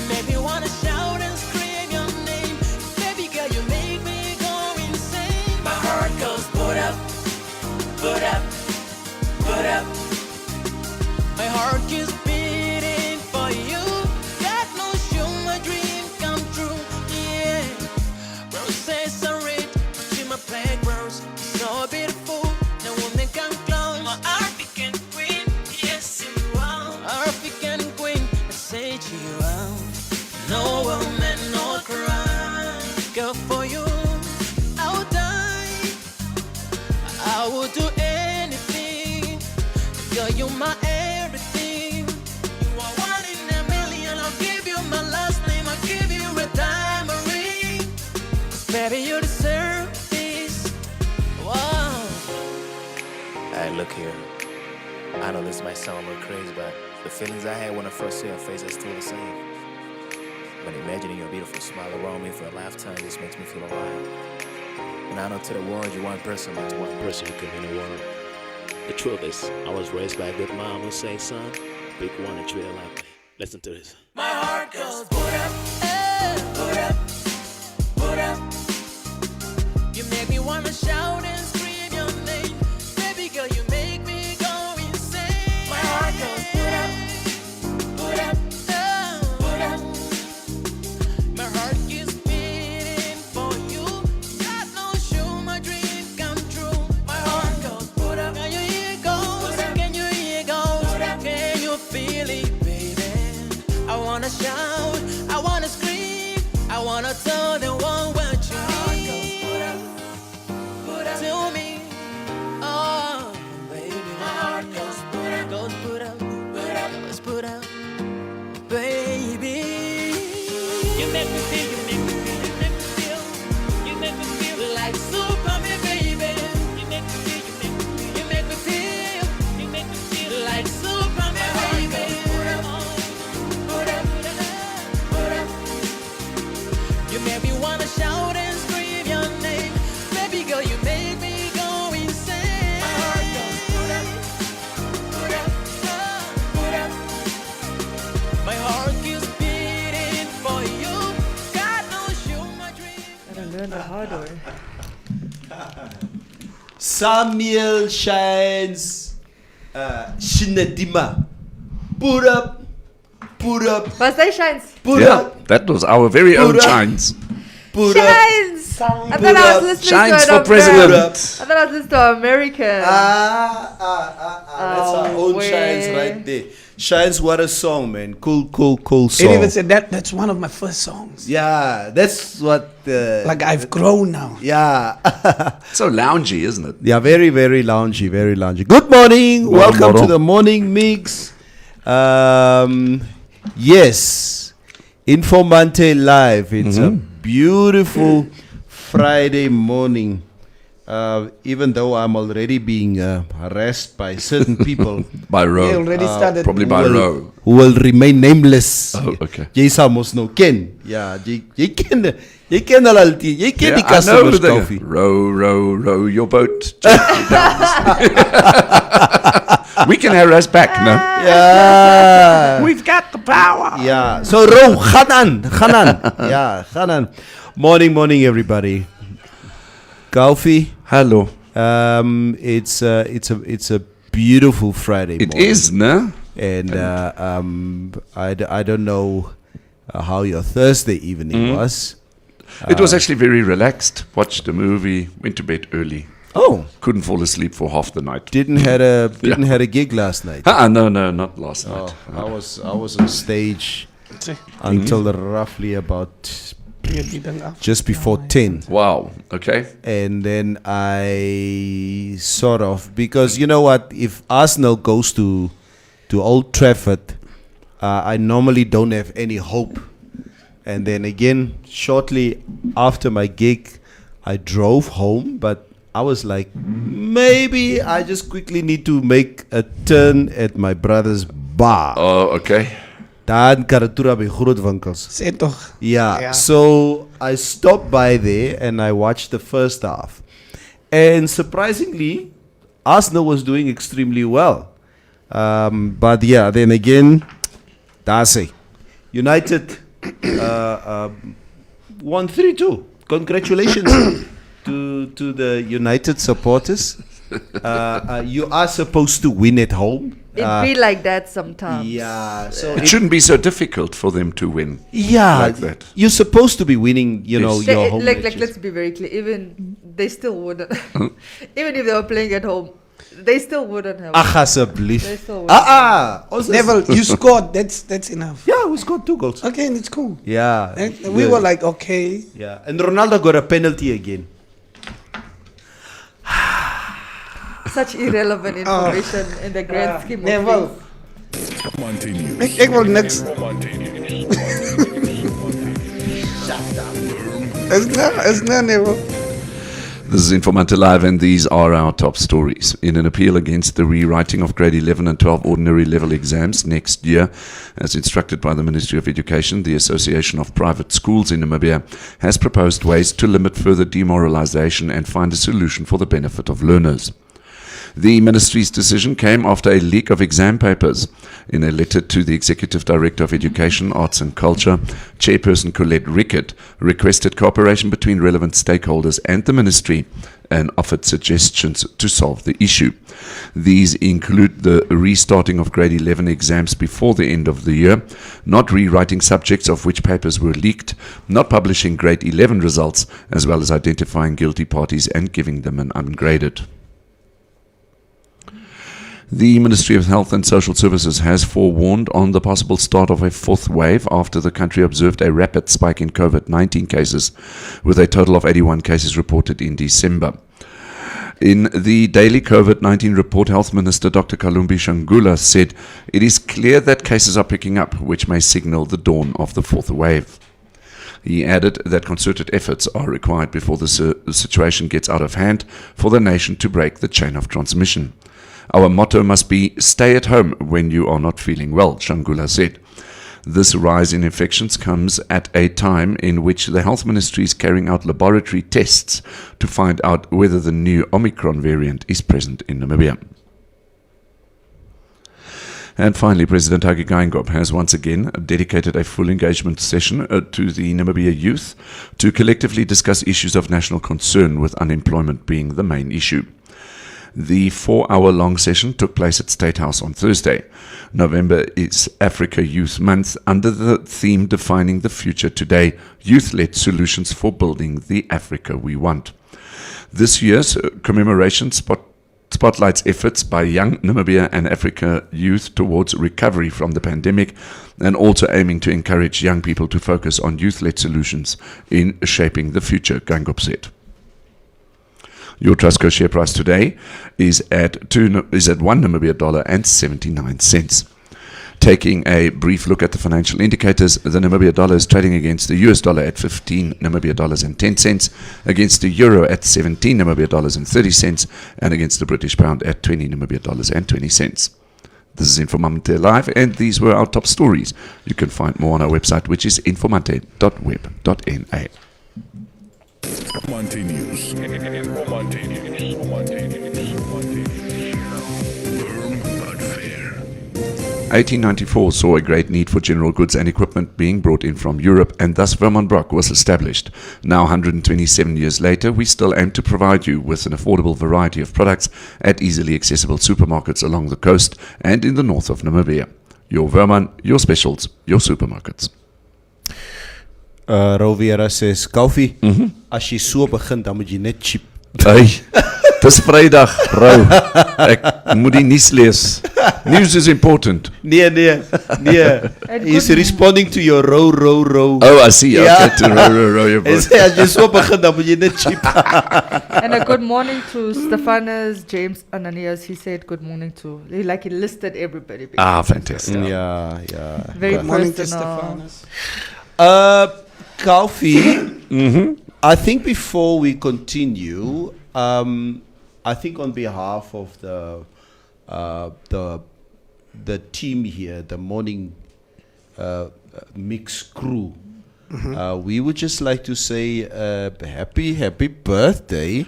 make me wanna shout and scream your name. Baby girl, you make me go insane. My heart goes put up, put up, put up. My heart keeps beating for you. God knows you're my dream come true. Yeah, roses are red, but you're my black rose. So beautiful, no woman can close. My African queen, yes you are. African queen, I say to you out. No woman, no cry. Girl, for you, I'll die. I will do anything. Girl, you're my everything. You are one in a million. I'll give you my last name. I'll give you a diamond ring. 'Cause baby, you deserve this. Wow. Hey, look here. I know this might sound a little crazy, but the feelings I had when I first saw your face are still the same. But imagining your beautiful smile around me for a lifetime just makes me feel alive. And I know to the world you're one person, but one person who can mean the world. The truth is, I was raised by a good mom who say, son, big one and treat her like me. Listen to this. My heart goes put up, put up, put up. You make me wanna shout and scream your name. Baby girl, you make me go insane. My heart goes put up, put up, put up. My heart keeps beating for you. God knows you're my dream come true. My heart goes put up. Can you hear it goes? Can you hear it goes? Can you feel it, baby? I wanna shout, I wanna scream, I wanna tell the world what you need. To me, oh baby, my heart goes put up, goes put up, baby. You make me feel, you make me feel, you make me feel, you make me feel like Superman, baby. You make me feel, you make me feel, you make me feel, you make me feel like Superman, baby. Put up, put up. You make me wanna shout and scream your name. Baby girl, you make me go insane. My heart goes put up, put up, put up. My heart keeps beating for you. God knows you're my dream. Gotta learn the hard way. Samuel Shines Shinedima. Put up, put up, Was they shines? put Yeah, up, that was our very own Put up. Shines. put up. Shines! I thought I was listening Shines to for an president. I thought I was listening to American. That's our own way. Shines right there. Shines, what a song, man. Cool It song. even said that's one of my first songs. Yeah, that's what. Like I've grown now. Yeah. So loungy, isn't it? Yeah, very, very loungy, very loungy. Good morning. Welcome to the Morning Mix. Yes, Informante Live. It's a beautiful Friday morning. Even though I'm already being harassed by certain people By They row. already started. Probably by row. who will remain nameless. Oh, okay. Jy sal mos nou ken. Ja, jy ken hulle al die. Jy ken die I know customers the coffee. row, row, row your boat. We can harass back, no? Ja. We've got the power. Ja, so Ro, gaan aan. Ja, gaan aan. Morning, everybody. Coffee. Hello. It's a beautiful Friday It morning. is, no? And I don't know how your Thursday evening was. It was actually very relaxed. Watched a movie, went to bed early. Oh, Couldn't fall asleep for half the night. didn't had a gig last night. No, not last night. I was on stage until roughly about just before 10. Wow. Okay. And then I sort of, because you know what, if Arsenal goes to Old Trafford, I normally don't have any hope. And then again, shortly after my gig, I drove home, but I was like, maybe I just quickly need to make a turn at my brother's bar. Oh, okay. Daar in Karatura by Grootwinkels. Sê toch. Yeah, so I stopped by there and I watched the first half. And surprisingly, Arsenal was doing extremely well. But yeah, then again, that's it. United won 3-2. Congratulations to the United supporters. You are supposed to win at home. It be like that sometimes. Yeah, so It shouldn't be so difficult for them to win. yeah, like that. you're supposed to be winning. You know Yes. your home Like, matches. let's be very clear. Even they still wouldn't. Even if they were playing at home, they still wouldn't have. Ach, asseblief. They still wouldn't. Ons is- Neville, you scored. That's enough. Yeah, we scored 2 goals. Okay, and it's cool. Yeah, And we the- were like, okay. yeah, and Ronaldo got a penalty again. Such irrelevant information in the grand scheme of Neville. things. Ik wil niks. It's not Neville. This is Informante Live, and these are our top stories. In an appeal against the rewriting of grade 11 and 12 ordinary level exams next year, as instructed by the Ministry of Education, the Association of Private Schools in Namibia has proposed ways to limit further demoralization and find a solution for the benefit of learners. The ministry's decision came after a leak of exam papers. In a letter to the Executive Director of Education, Arts and Culture, Chairperson Colette Rickett requested cooperation between relevant stakeholders and the ministry and offered suggestions to solve the issue. These include the restarting of grade 11 exams before the end of the year, not rewriting subjects of which papers were leaked, not publishing grade 11 results, as well as identifying guilty parties and giving them an ungraded. The Ministry of Health and Social Services has forewarned on the possible start of a fourth wave after the country observed a rapid spike in COVID-19 cases, with a total of 81 cases reported in December. In the daily COVID-19 report, Health Minister Dr. Kalumbi Shangula said, "It is clear that cases are picking up, which may signal the dawn of the fourth wave." He added that concerted efforts are required before the situation gets out of hand for the nation to break the chain of transmission. Our motto must be, stay at home when you are not feeling well, Shangula said. This rise in infections comes at a time in which the Health Ministry is carrying out laboratory tests to find out whether the new Omicron variant is present in Namibia. And finally, President Hage Geingob has once again dedicated a full engagement session to the Namibia youth to collectively discuss issues of national concern, with unemployment being the main issue. The 4-hour-long session took place at State House on Thursday. November is Africa Youth Month under the theme Defining the Future Today, Youth-Led Solutions for Building the Africa We Want. This year's commemoration spotlights efforts by young Namibia and Africa youth towards recovery from the pandemic, and also aiming to encourage young people to focus on youth-led solutions in shaping the future, Geingob said. Your Trustco share price today is at $1 Namibia and 79 cents. Taking a brief look at the financial indicators, the Namibia dollar is trading against the US dollar at 15 Namibia dollars and 10 cents, against the euro at 17 Namibia dollars and 30 cents, and against the British pound at 20 Namibia dollars and 20 cents. This is Informante Live, and these were our top stories. You can find more on our website, which is informante.web.na. Informante News. Informante News. Informante News. Firm but fair. 1894 saw a great need for general goods and equipment being brought in from Europe, and thus Vermonbrock was established. Now, 127 years later, we still aim to provide you with an affordable variety of products at easily accessible supermarkets along the coast and in the north of Namibia. Your Vermont, your specials, your supermarkets. Rovera says, Koffie, as jy so begin, dan moet jy net cheap. Hey, dis Vrydag, bro. Ek moet die nuus lees. News is important. Nee. He's responding to your row. Oh, I see. Yeah. Okay, to row your Hy boat. sê, as jy so begin, dan moet jy net cheap. And a good morning to Stephanus, James Ananias. He said good morning to, he listed everybody. Ah, fantastic. Yeah. Very Good morning to personal. Stephanus. Koffie, I think before we continue, I think on behalf of the team here, the Morning Mix Crew, we would just like to say happy birthday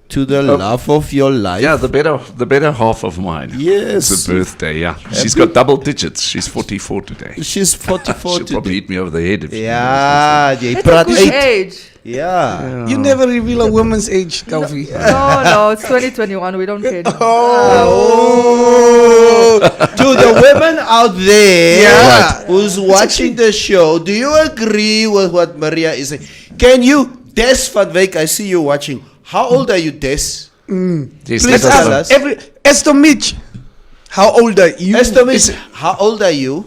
to the love of your life. Yeah, the better half of mine. Yes. It's a birthday, yeah. She's got double digits. She's 44 today. She's 44 She'll probably today. hit me over the head if she Yeah, jy It's a praat good uit. age. Yeah. You never reveal a woman's age, Calvi. No, it's 2021. We don't care. Oh, to the women out there Yeah. who's watching the show, do you agree with what Maria is saying? Can you, Des van Wyk, I see you watching. How old are you, Des? Yes, Please let us tell know. us. Esther Mitch, how old are you? Esther, miss, how old are you?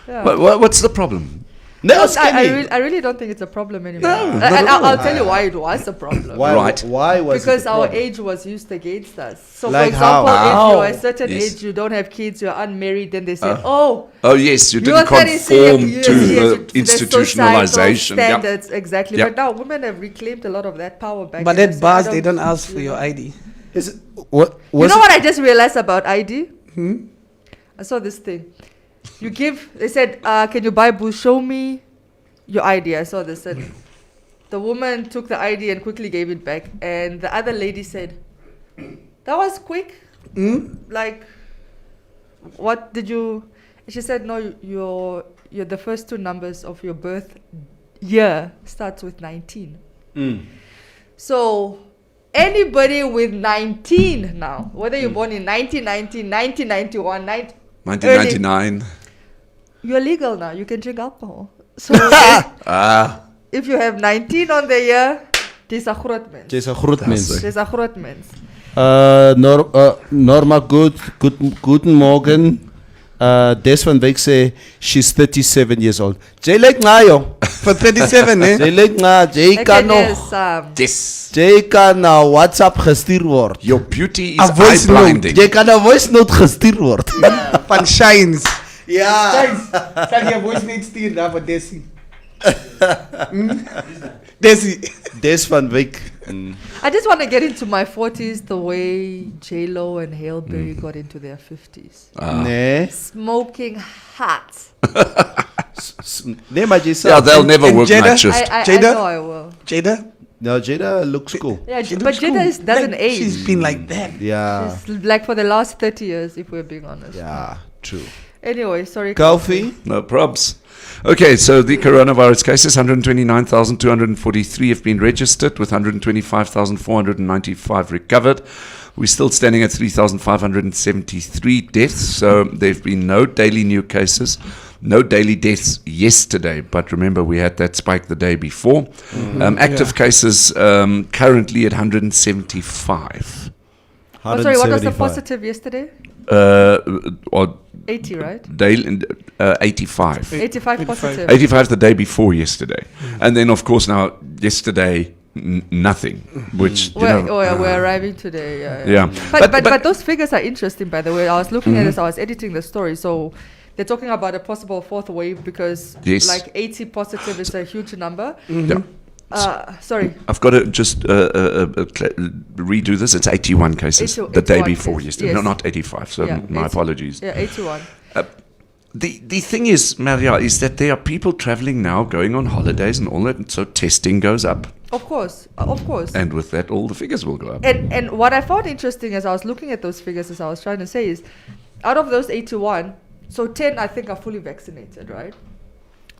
What's the problem? No, I really don't think it's a problem anymore. And I'll tell you why it was a problem. Why, Right. why was Because it a our problem? age was used against us. So, Like for example, how? if you're a certain Yes. age, you don't have kids, you're unmarried, then they say, oh, Oh, yes, you you're didn't 36, conform yes, to yes, the the institutionalization. societal Yeah. standards, exactly. Yeah. But now women have reclaimed a lot of that power back. But and at say, bars, I they don't ask for your ID. Is it, what, You was know it- what I just realized about ID? I saw this thing. They said, can you buy booze? Show me your ID. I saw this. And the woman took the ID and quickly gave it back. And the other lady said, that was quick. Like, what did you... She said, no, you're the first two numbers of your birth year starts with 19. So... Anybody with 19 now, whether you're born in 1990, 1991, 1999. you're legal now. You can drink alcohol. So if you have 19 on the year, dis 'n groot mens. Jy's 'n groot mens. Dis 'n groot mens. Norma, guten Morgen. Des van Wyk sê she's 37 years old. Jy lyk na jong. For 37, eh? Jy lyk na, jy Ek kan ken nog. is, Yes. Jy kan na WhatsApp gestuur word. Your beauty is A voice note. eye-blinding. Jy kan 'n voice note gestuur word. Van Shines. Ja. Kan jy voice note stuur daar vir Desi? Desi. Des van Wyk. I just want to get into my 40s the way J-Lo and Halle Berry got into their 50s. Nee. Smoking hot. Nee, maar jy sê Yeah, they'll never and work Jada? night shift. I Jada? know I will. Jada? No, Jada looks cool. Yeah, She but looks Jada cool. doesn't Like, age. She's been like that. Yeah. It's like for the last 30 years, if we're being honest. Yeah, true. Anyway, sorry. Kofi? No probs. Okay, so the coronavirus cases, 129,243 have been registered, with 125,495 recovered. We're still standing at 3,573 deaths, so there have been no daily new cases, no daily deaths yesterday, but remember we had that spike the day before. Active cases currently at 175. Oh, sorry, what was the 175. positive yesterday? Or 80, right? daily, 85. 85 positive. 85 the day before yesterday. And then, of course, now, yesterday, nothing, which, you know, We're arriving today. yeah. But those figures are interesting, by the way. I was looking at this, I was editing the story. So they're talking about a possible fourth wave because Yes. like 80 positive is a huge number. Yeah. Sorry. I've got to just redo this. It's 81 cases 80 the day 81 before cases, yesterday. yes. No, not 85. So Yeah, my 80. apologies. Yeah, 81. The thing is, Maria, is that there are people traveling now, going on holidays and all that, and so testing goes up. Of course. And with that, all the figures will go up. And what I found interesting as I was looking at those figures, as I was trying to say, is out of those 81, so 10 I think are fully vaccinated, right?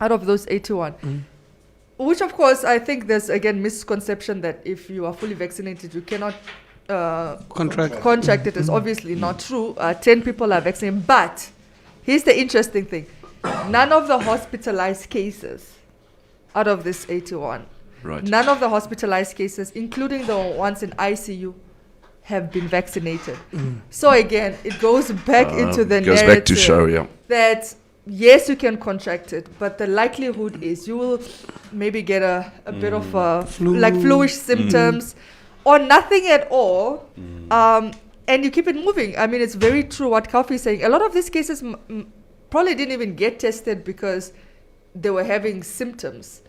Out of those 81. Which of course I think there's again misconception that if you are fully vaccinated you cannot contract it. Is obviously not true. 10 people are vaccinated, but here's the interesting thing. None of the hospitalized cases out of this 81, Right. none of the hospitalized cases, including the ones in ICU, have been vaccinated. So again, it goes back into the goes narrative back to show, yeah. that yes, you can contract it, but the likelihood is you will maybe get a bit of like fluish symptoms or nothing at all. And you keep it moving. I mean, it's very true what Kofi is saying. A lot of these cases probably didn't even get tested because they were having symptoms.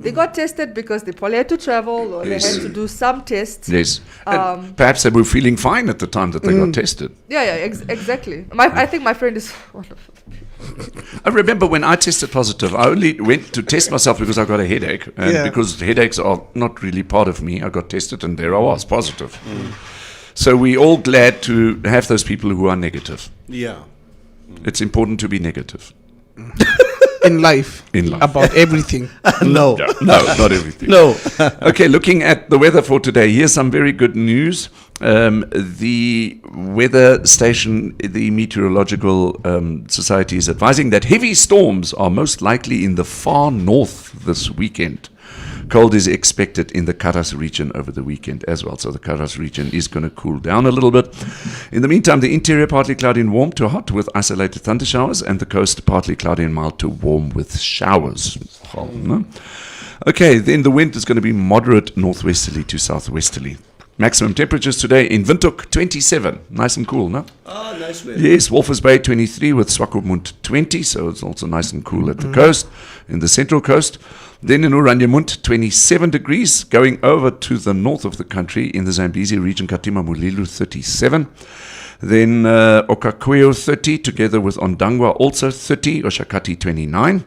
They got tested because they probably had to travel or Yes. they had to do some tests. Yes. And Um, perhaps they were feeling fine at the time that they got tested. Yeah, exactly. I think my friend is one of I remember when I tested positive, I only went to test myself because I got a headache. And Yeah. because headaches are not really part of me, I got tested and there I was, positive. So we're all glad to have those people who are negative. Yeah. It's important to be negative In life. in life. About everything. No. No, not everything. No. Okay, looking at the weather for today, here's some very good news. The weather station, the Meteorological Society, is advising that heavy storms are most likely in the far north this weekend. Cold is expected in the Karas region over the weekend as well. So the Karas region is going to cool down a little bit. In the meantime, the interior partly cloudy and warm to hot with isolated thunder showers, and the coast partly cloudy and mild to warm with showers. Okay, then the wind is going to be moderate northwesterly to southwesterly. Maximum temperatures today in Windhoek 27, nice and cool, no? Oh, nice weather. Yes, Walvis Bay 23 with Swakopmund 20, so it's also nice and cool at the coast, in the central coast. Then in Oranjemund 27 degrees, going over to the north of the country in the Zambezi region, Katima Mulilu 37. Then Okakweo 30, together with Ondangwa also 30, Oshakati 29.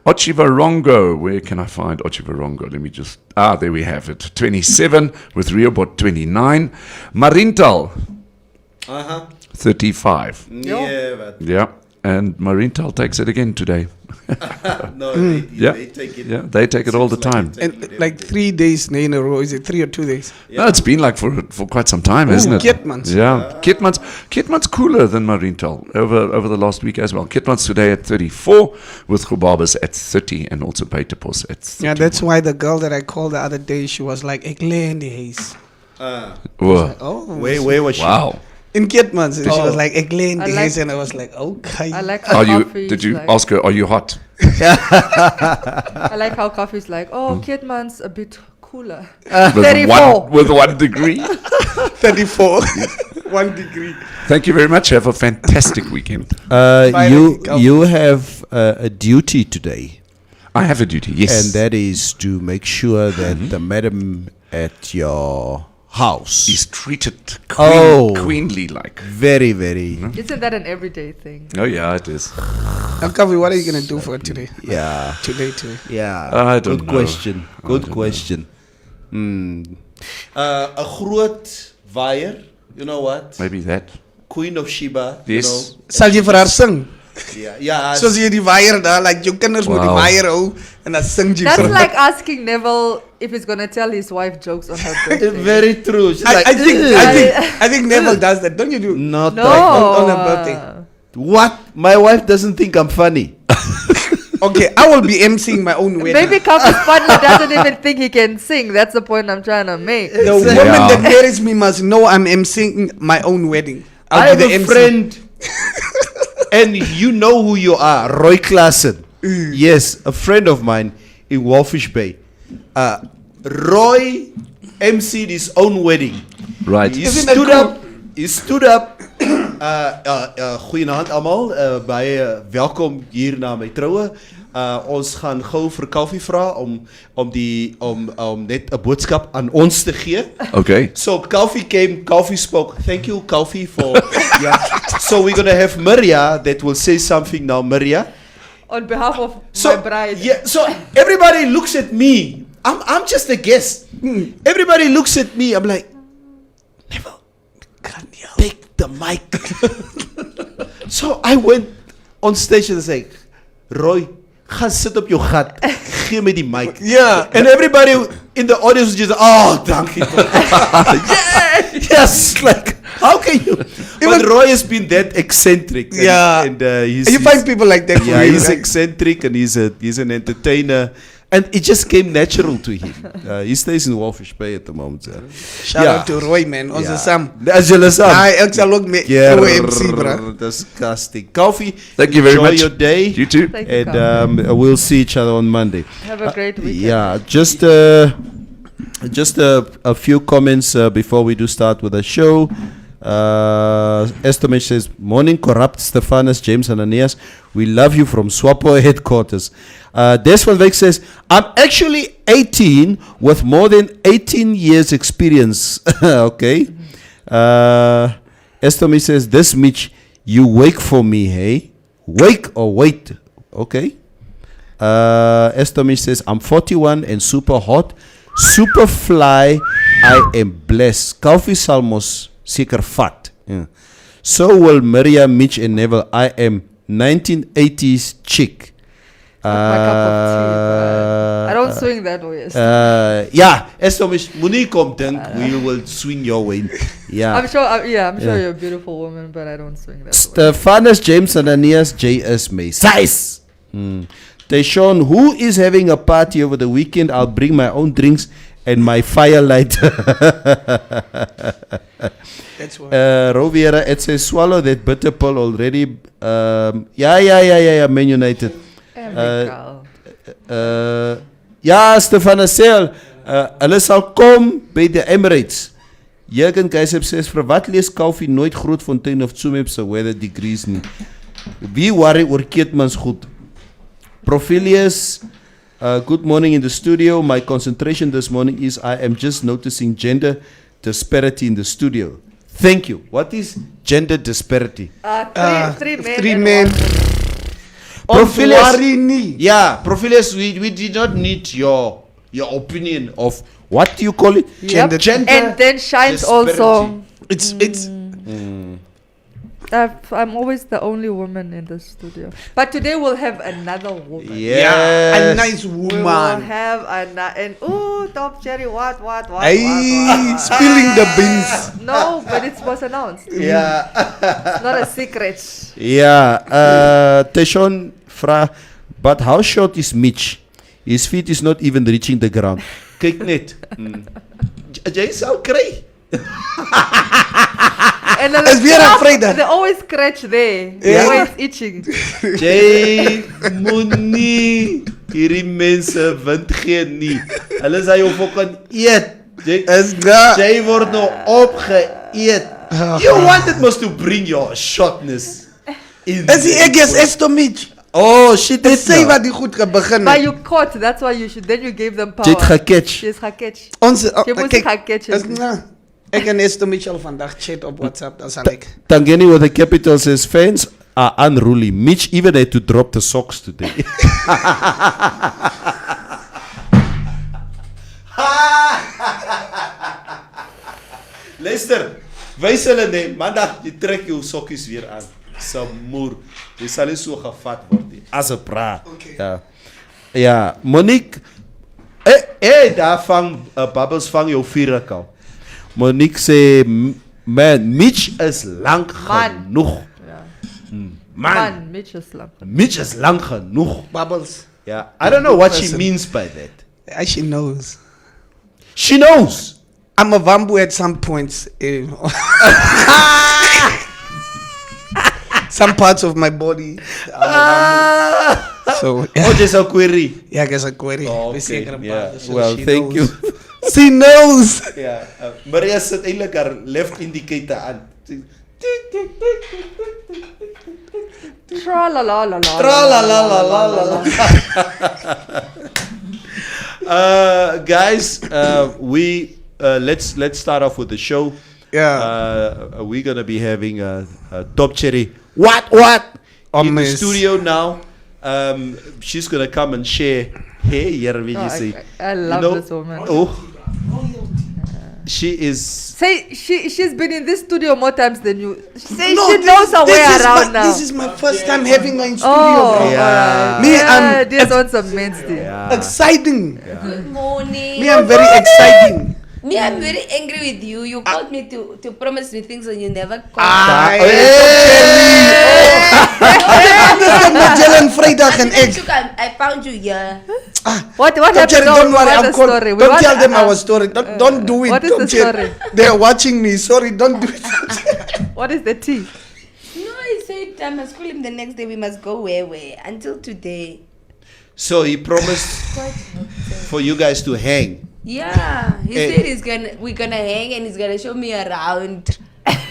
Ochivarongo, where can I find Ochivarongo? Let me just, there we have it. 27 with Riobot 29. Marintal, 35. Yeah, but Yeah, and Marintal takes it again today. no, Yeah. they take it. Yeah, they take it all the time. And like 3 days in a row. Is it 3 or 2 days? No, it's been like for quite some time, isn't it? Keetmans. Yeah, Keetmans cooler than Marintal over the last week as well. Keetmans today at 34, with Gubabas at 30, and also Beitepos at 30. Yeah, that's why the girl that I called the other day, she was like, Eglendees. Whoa. Oh, Where was she? Wow. in Keetmans. She Oh. was like, Eglendees. like- And I was like, okay. I like how Are you? coffee Did is you like, ask her? Are you hot? I like how coffee is like, oh, Keetman's a bit cooler. With 34. with 1 degree. 34. 1 degree. Thank you very much. Have a fantastic weekend. You go. you have a duty today, I have a duty. Yes. and that is to make sure that the madam at your house is treated queenly like. very, very, Isn't that an everyday thing? Oh yeah, it is. Kavi, what are you going to do for today? yeah, Today. yeah. I don't Good know. question. I Good don't question. A groot wire, you know what? Maybe that. Queen of Sheba. Yes. Sal jy vir haar sing? You know? Yeah. Soos jy die wire daar, like jou kinders moet die Wow. wire hou en dan sing jy That's vir hulle. like asking Neville if he's going to tell his wife jokes on her birthday. Very true. She's I like, I think Neville does that, don't you do? not No. like, on her birthday. what? My wife doesn't think I'm funny. Okay, I will be emceeing my own wedding. Maybe Kaku's partner doesn't even think he can sing. That's the point I'm trying to make. The woman Yeah. that marries me must know I'm emceeing my own wedding. I I'll have be the a MC. friend, and you know who you are, Roy Klassen. Yes, a friend of mine in Walfish Bay. Roy MC'd his own wedding. Right. He Isn't that stood cool? up. He stood up. Goeienaand almal. Baie welkom hier na my troue. Ons gaan gou vir Koffie vra om net 'n boodskap aan ons te gee. Okay. So Koffie came, Koffie spoke. Thank you, Koffie, for yeah. So we're gonna have Maria that will say something now, Maria. On behalf of So my bride. yeah, so everybody looks at me. I'm just a guest. Everybody looks at me. I'm like, Neville, take the mic. So I went on stage and say, Roy, gaan sit op jou gat. Gee my die mic. Yeah. And everybody in the audience was just, oh, dankie. Yeah, yes, like, how can you? But Roy has been that eccentric. And, Yeah. And he's, You find people like that for yeah, you, he's right? eccentric and he's an entertainer. And it just came natural to him. He stays in Walfish Bay at the moment. Shout out to Roy, man. Onze Sam. As julle saam. Ek sal ook met Yeah, jou MC, bro. disgusting. Coffee. Thank you very enjoy much. your day. You too. Thank you, And we'll see each other on Monday. Have a great weekend. Yeah, just a few comments before we do start with the show. Estomich says, morning corrupt Stephanus, James and Aeneas. We love you from Swapo headquarters. Desmond Beck says, I'm actually 18 with more than 18 years experience. Okay. Estomich says, this Mitch, you wake for me, hey? Wake or wait. Okay. Estomich says, I'm 41 and super hot. Super fly. I am blessed. Kalfie Salmos. Seker vat. Yeah. So will Maria, Mitch and Neville. I am 1980s chick. My cup of tea. I don't swing that way. Yeah, Estomich, Monique kom dink, we will swing your way. Yeah. I'm sure. I'm sure you're a beautiful woman, but I don't swing that way. Stephanus, James and Aeneas, J.S. May. Size! Tayshawn, who is having a party over the weekend? I'll bring my own drinks and my firelight. That's why. Roviera, it says swallow that bitter pill already. Yeah, Man United. Ja, Stefan Sel, hulle sal kom by die Emirates. Jurgen Keisep says, vir wat lees Kalfie nooit Grootfontein of Tsumeb se weather degrees nie. Wie worry oor Keetmans goed? Profilius, good morning in the studio. My concentration this morning is I am just noticing gender disparity in the studio. Thank you. What is gender disparity? Three men. Profilius, yeah, Profilius, we did not need your opinion of what do you call it? Yep. Gender And then Shines disparity. also. It's I'm always the only woman in the studio. But today we'll have another woman. Yes. a nice We will woman. have and Top Cherry, what? Hey, spilling the beans. No, but it was announced. Yeah. It's not a secret. Yeah. Teshon Fra, but how short is Mitch? His feet is not even reaching the ground. Kyk net. Jy sal kry. And Is weer een vrijdag. They always scratch there. Yeah. Always itching. Jy moenie hierdie mense wind gee nie. Hulle sê jy fucking eet. Jy word nou opgeëet. You wanted must to bring your shortness in. Is die ek is Estomich. Oh shit, Dit sê wat die goed begin. But you caught, that's why you should. Then you gave them power. Jy het geketch. She's geketch. Ons Jy moes geketch. Ek en Estomich al vandag chat op WhatsApp, dan sal ek. Tangeni with a capital says fans are unruly. Mitch even had to drop the socks today. Luister, wys hulle net, maandag jy trek jou sokkies weer aan. Samoer, jy sal nie so gevat word nie. As 'n bra. Okay. Ja. Ja, Monique daar vang Bubbles vang jou vierkal. Monique sê man, Mitch is lank genoeg. Man, Mitch is lang. Mitch is lang genoeg. Bubbles. Yeah, I don't know what she means by that. She knows. She knows. I'm a Vambu at some points. Some parts of my body. So, yeah. Oh, just a query. Yeah, I guess a query. Oh, Be okay. seker about Yeah. it. So Well, she thank knows. you. She knows. Yeah, Maria sit eintlik haar left indicator aan. Tra la la la la. Tra la la la la la. Guys, let's start off with the show. Yeah. We're gonna be having a Top Cherry. What? In the studio now. She's gonna come and share. Hey, I love this woman. Oh, she is. Say she's been in this studio more times than you. Say No, she knows her way around now. This is my first time having her in studio. Oh, bro. Yeah. Me, yeah, I'm this one's amazing. exciting. Good morning. Me, I'm very exciting. Me, I'm very angry with you. You called me to promise me things and you never called. Understand Magellan Vrydag en ek. I found you here. What Tom happened? Jerry, don't worry, What I'm the called. story? We Don't want- tell them our story. Don't do it. what is Tom the Jerry. story? They're watching me. Sorry, don't do it. What is the tea? No, I said I must call him the next day. We must go where. Until today. So he promised for you guys to hang. Yeah, he said we're gonna hang and he's gonna show me around.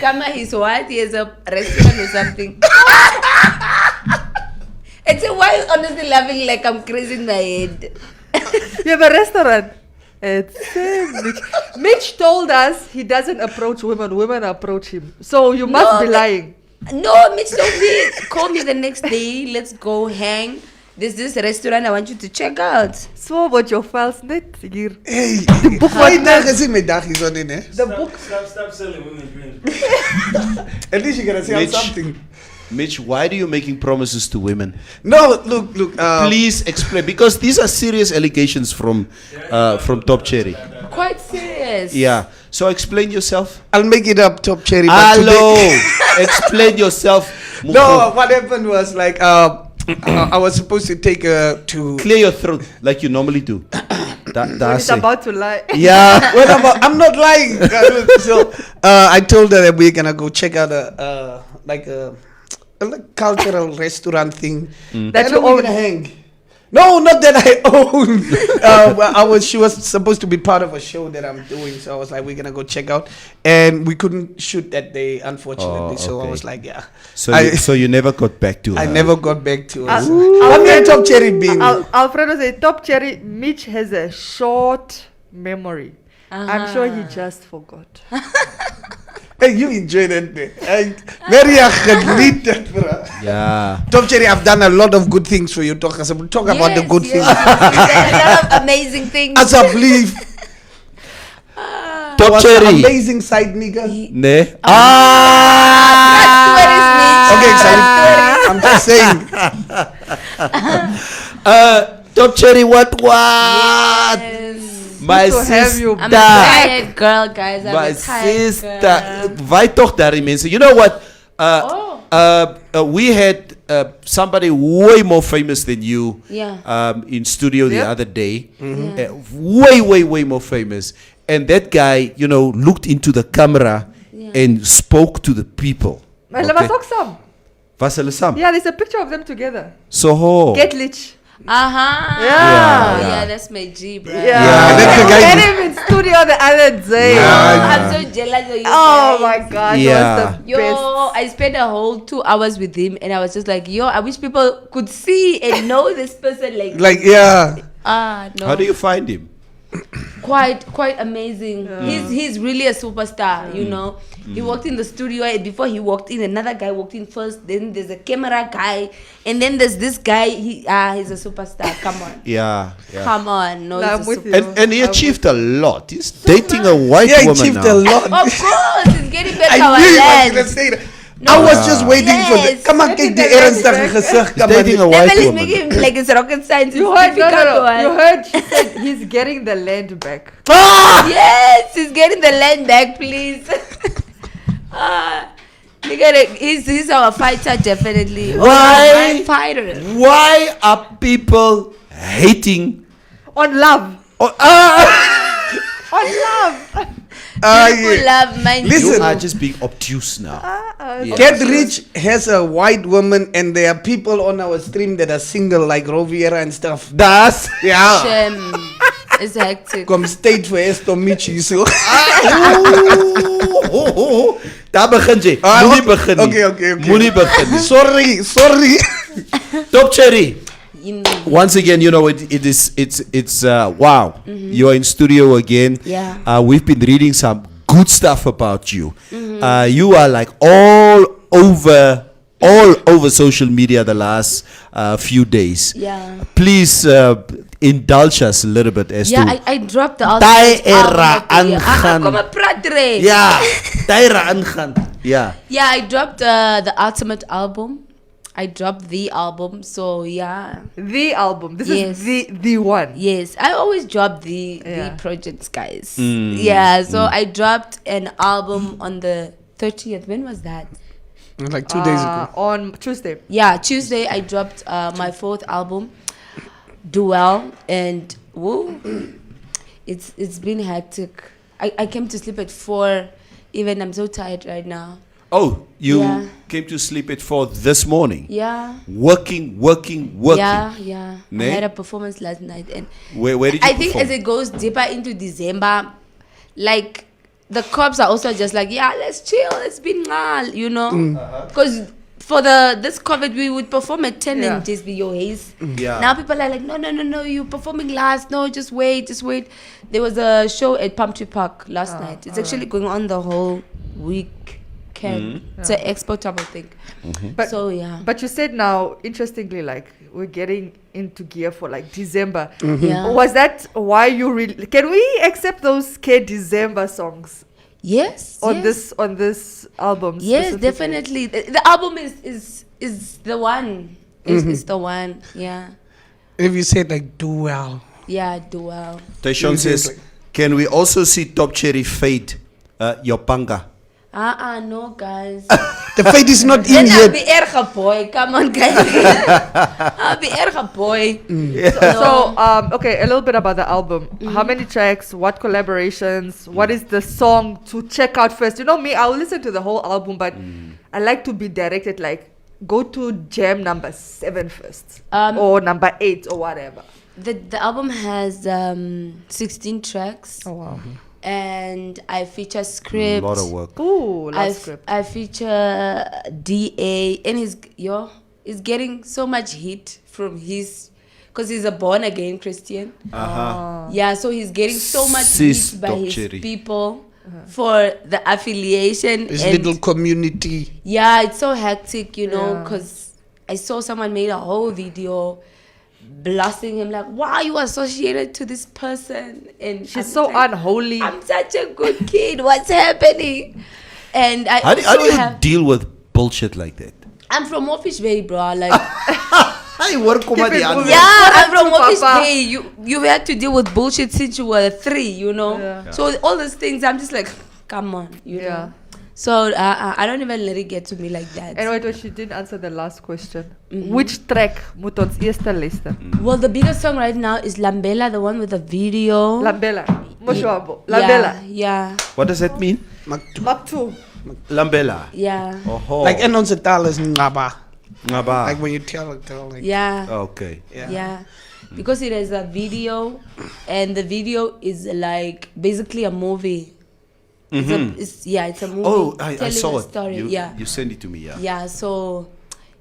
Kama he's what? He has a restaurant or something. It's a why honestly laughing like I'm crazy in my head. You have a restaurant. It's Mitch. Mitch told us he doesn't approach women. Women approach him. So you must be lying. No, Mitch told me, call me the next day. Let's go hang. There's this restaurant I want you to check out. So wat jou files net hier. Hey, boek my wat dag is in my dag is on in, eh? The book. Stop selling women's dreams. At least you're gonna sell Mitch. something. Mitch, why do you making promises to women? No, look. Please explain, because these are serious allegations from Top Cherry. Quite serious. Yeah. So explain yourself. I'll make it up, Top Cherry. But Hello. today- Explain yourself. No, what happened was like I was supposed to take her to. Clear your throat like you normally do. When That's he's it. about to lie. Yeah. What about? I'm not lying. So I told her that we're gonna go check out a cultural restaurant thing. That And you then we're own. gonna hang. No, not that I own. Well, she was supposed to be part of a show that I'm doing, so I was like, we're gonna go check out, and we couldn't shoot that day, unfortunately. Oh, So I okay. was like, yeah. So you never got back to her. I never got back to her. Ooh. What me and Top Cherry being? Alfredo said, Top Cherry, Mitch has a short memory. I'm sure he just forgot. Hey, you enjoy that day. Very geniet dat, bro. Yeah. Top Cherry, I've done a lot of good things for you. Talk about the good things. Yes. A lot of amazing things. Alsjeblieft. Top Was Cherry. an amazing side nigga. Nee. Okay, sorry. I'm just saying. Top Cherry, what? Yes. My Good to have sister. you I'm a back. tired girl, guys. I'm My a tired sister. girl. Why toch daarin mensen? You know what? We had somebody way more famous than you Yeah. in studio the Yeah. other day. Yeah. Way more famous. And that guy, you know, looked into the camera and spoke to the people. Maar hulle was ook saam. Was hulle saam? Yeah, there's a picture of them together. So ho. Get lich. Uh-huh. Yeah. Yeah, that's my G, bro. Yeah. And that's the guy- We had him in studio the other day. I'm so jealous of you. Oh guys. my god, Yeah. that was the Yo, best. I spent a whole 2 hours with him, and I was just like, yo, I wish people could see and know this person. Like, yeah. No, How do you find him? quite amazing. He's really a superstar. You know, he walked in the studio, and before he walked in, another guy walked in first. Then there's a camera guy, and then there's this guy. He's a superstar. Come on, Yeah. come on. No, No, I'm he's a with super- you. And he achieved a lot. He's dating a white Yeah, he woman achieved now. a lot. Of course, he's getting back I our knew he was land. gonna say that. I was just waiting for the. Yes. Come on, Look kyk at die the ernstige red gezicht. He's Come on. dating a Never white is woman. making him like it's rocket science. You It's heard, no, difficult no, no. one. You heard she said he's getting the land back. Yes, he's getting the land back, please. He's our fighter, definitely. Why? Our fighter. Why are people hating? On love. Oh, On love. People Yeah. love mind Listen. you are just being obtuse now. Yeah. Get Rich has a white woman, and there are people on our stream that are single, like Roviera and stuff. Das. Yeah. Shame. It's hectic. Come state for Esto Michi. So. Daar begin jy. Ah, Moenie okay, begin nie. okay. Moenie begin nie. Sorry. Top Cherry. You- Once again, you know it's wow. You're in studio again. Yeah. We've been reading some good stuff about you. You are like all over social media the last few days. Yeah. Please indulge us a little bit as Yeah, to I dropped the Tae ultimate album era of the year. aangaan. Kom op, praat re. yeah, Tyra aangaan. Yeah. Yeah, I dropped the ultimate album. I dropped the album. So yeah. The album. This Yes. is the one. Yes, I always drop the Yeah. projects, guys. Yeah, so I dropped an album on the 30th. When was that? Like 2 days ago. On Tuesday. Yeah, Tuesday I dropped my 4th album, Duel, and woo, it's been hectic. I came to sleep at 4. Even I'm so tired right now. Oh, you Yeah. came to sleep at 4 this morning. Yeah. Working. Yeah. Ne? I had a performance last night, and Where did you I think perform? as it goes deeper into December, like the cops are also just like, yeah, let's chill, let's be ngal, you know, because for this COVID we would perform at 10 and just be your haze. Yeah. Now people are like, no, you're performing last. No, just wait. There was a show at Palm Tree Park last night. It's actually going on the whole weekend. It's an expo type of thing. But, So yeah. But you said now, interestingly, like we're getting into gear for like December. Yeah. Was that why you really? Can we accept those K December songs Yes. on yes. this album? Yes, specifically? definitely. The album is the one. Is the one. Yeah. If you said like do well. Yeah, do well. Taishon says, can we also see Top Cherry fade Yopanga? No, guys. The fate is not in Then I'll yet. be erger boy. Come on, guys. I'll be erger boy. So, okay, a little bit about the album. How many tracks? What collaborations? What is the song to check out first? You know me, I'll listen to the whole album, but I like to be directed. Like, go to jam number 7 first, or number 8, or whatever. The album has 16 tracks. Oh wow! And I feature script. A lot of work. Ooh, last script. I feature DA, and he's getting so much heat from because he's a born again Christian. Yeah, so he's getting so much Sis heat by Top his Cherry. people for the affiliation. This and little community. yeah, it's so hectic, you know, Yeah. because I saw someone made a whole video blasting him like, why are you associated to this person? And She's I'm so like, unholy. I'm such a good kid. What's happening? And I How do also you have. deal with bullshit like that? I'm from Office Bay, bro. Like, I work Keep it moving. yeah, I'm from Papa. Office Bay. You had to deal with bullshit since you were 3, you know. Yeah. So all these things, I'm just like, come on, you Yeah. know. So I don't even let it get to me like that. And wait, she didn't answer the last question. Which track moet ons eerste luister? Well, the biggest song right now is Lambela, the one with the video. Lambela. Moshwabo. Lambela. Yeah. What does that mean? Maktu. Lambela. Yeah. Oh. Like Enonsetal is ngaba. Ngaba. Like when you tell like Yeah. Okay. Yeah. Because it has a video, and the video is like basically a movie. It's a movie. Oh, I telling saw a it. story. You sent it to me, yeah. Yeah. So,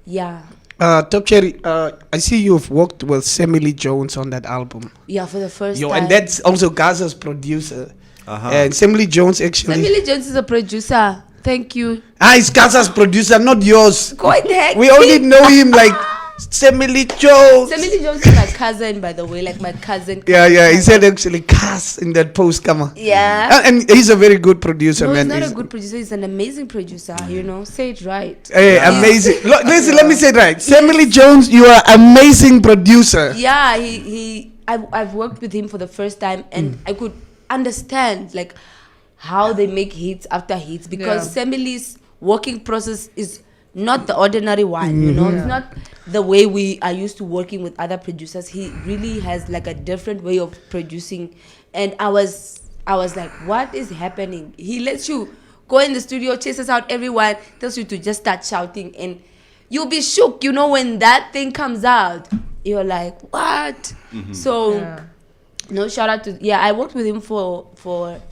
yeah. Top Cherry, I see you've worked with Sammy Lee Jones on that album. Yeah, for the first Yo, time. and that's also Gaza's producer. And Sammy Lee Jones actually. Emily Jones is a producer. Thank you. It's Gaza's producer, not yours. Quite heck. We only know him like Sammy Lee Jones. Emily Jones is my cousin, by the way. Like my cousin. Yeah. He said actually Kaz in that post, come on. Yeah. And he's a very good producer, No, he's man. not a good producer. He's an amazing producer. You know, say it right. Hey, amazing. Look, listen, let me say it right. Sammy Lee Jones, you are amazing producer. Yeah, I've worked with him for the first time, and I could understand like how they make hits after hits, because Semily's working process is not the ordinary one, you know. It's not the way we are used to working with other producers. He really has like a different way of producing, and I was like, what is happening? He lets you go in the studio, chases out everyone, tells you to just start shouting, and you'll be shook, you know, when that thing comes out. You're like, what? So no, shout out to I worked with him for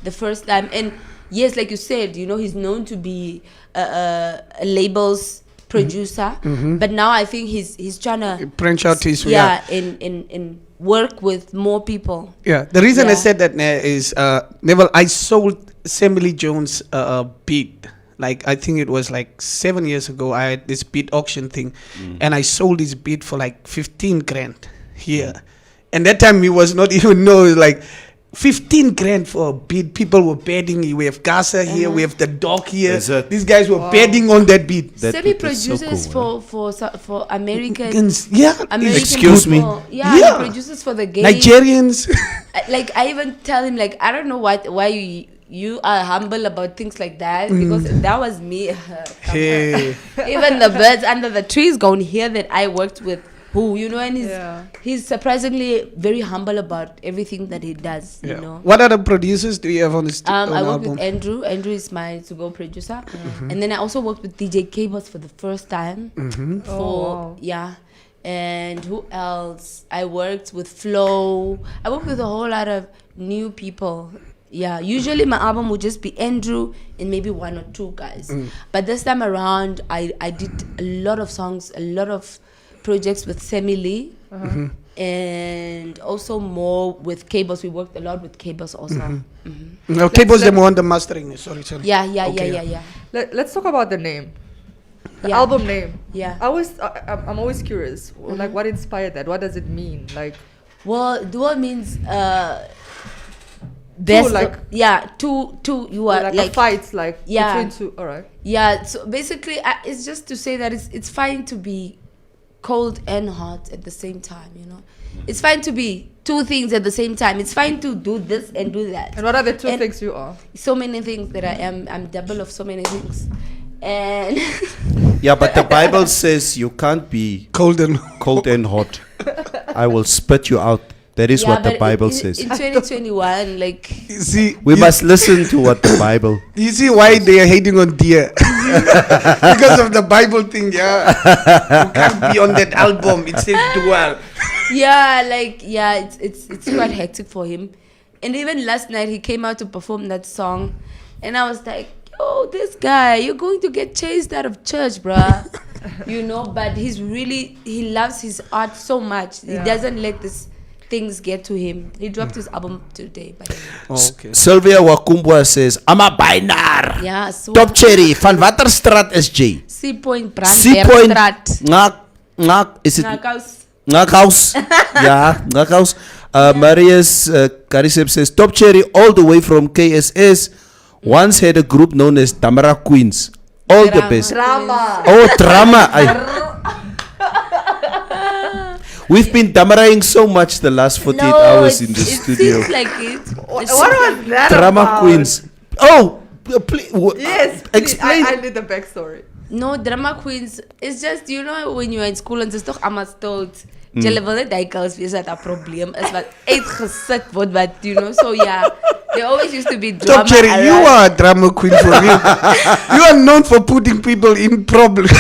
the first time, and yes, like you said, you know, he's known to be a label's producer, but now I think he's trying to Branch out his way. and work with more people. Yeah, the reason I Yeah. said that is Neville, I sold Sammy Lee Jones a beat. Like I think it was like 7 years ago. I had this beat auction thing, and I sold this beat for like 15 grand here. And that time he was not even know like 15 grand for a beat. People were betting. We have Gaza here. We have the dog here. Is it? These guys were betting on that beat. That Semi beat is so produces cool, for American. Yeah, American Excuse me? people. Yeah, Yeah. he produces for the gays. Nigerians. Like I even tell him like, I don't know why you are humble about things like that, because that was me. Hey. Even the birds under the trees gonna hear that I worked with who, you know, and he's surprisingly very humble about everything that he does, you know. What other producers do you have on this I worked album? with Andrew. Andrew is my to-go producer, and then I also worked with DJ Cabos for the first time. And who else? I worked with Flo. I worked with a whole lot of new people. Yeah, usually my album would just be Andrew and maybe one or two guys. But this time around, I did a lot of songs, a lot of projects with Sammy Lee. And also more with Cables. We worked a lot with Cables also. No, Cables them on the mastering. Sorry. Yeah. Let's talk about the name. The Yeah. album name. Yeah. I'm always curious. Like, what inspired that? What does it mean? Like, Well, the word means best. like- Two. You are like, like a fight, like Yeah. between two. All right. Yeah, so basically, it's just to say that it's fine to be cold and hot at the same time, you know. It's fine to be two things at the same time. It's fine to do this and do that. And what are the two And things you are? So many things that I am. I'm double of so many things. And Yeah, but the Bible says you can't be Cold and cold and hot. I will spit you out. That is yeah, what the but Bible in says. 2021, like, you see, We must listen to what the Bible. You see why they are hating on Dear? Because of the Bible thing, yeah. You can't be on that album. It says dual. it's quite hectic for him. And even last night he came out to perform that song, and I was like, yo, this guy, you're going to get chased out of church, bruh. You know, but he loves his art so much. He doesn't let these things get to him. He dropped his album today, by the way. Oh, okay. Sylvia Wakumbwa says, I'm a bynar. Yeah, so Top Cherry, van Waterstraat is J. C Point C point. Ngak, is it Ngakhaus? Yeah, Ngakhaus. Marius Karisep says, Top Cherry all the way from KSS. Once had a group known as Tamara Queens. All the best. Drama. Oh, drama. We've been damaraing so much the last 48 hours in the studio. It seems like it. What was that Drama about? Queens. Oh, please. Yes. Please, Explain. I need the backstory. No, drama queens. It's just, you know, when you're in school en dis tog almal stout. Julle wil net duikels wees dat 'n probleem is wat uitgesit word, but you know, so yeah. There always used to be drama. Top Cherry, you around. are a drama queen for real. You are known for putting people in problems.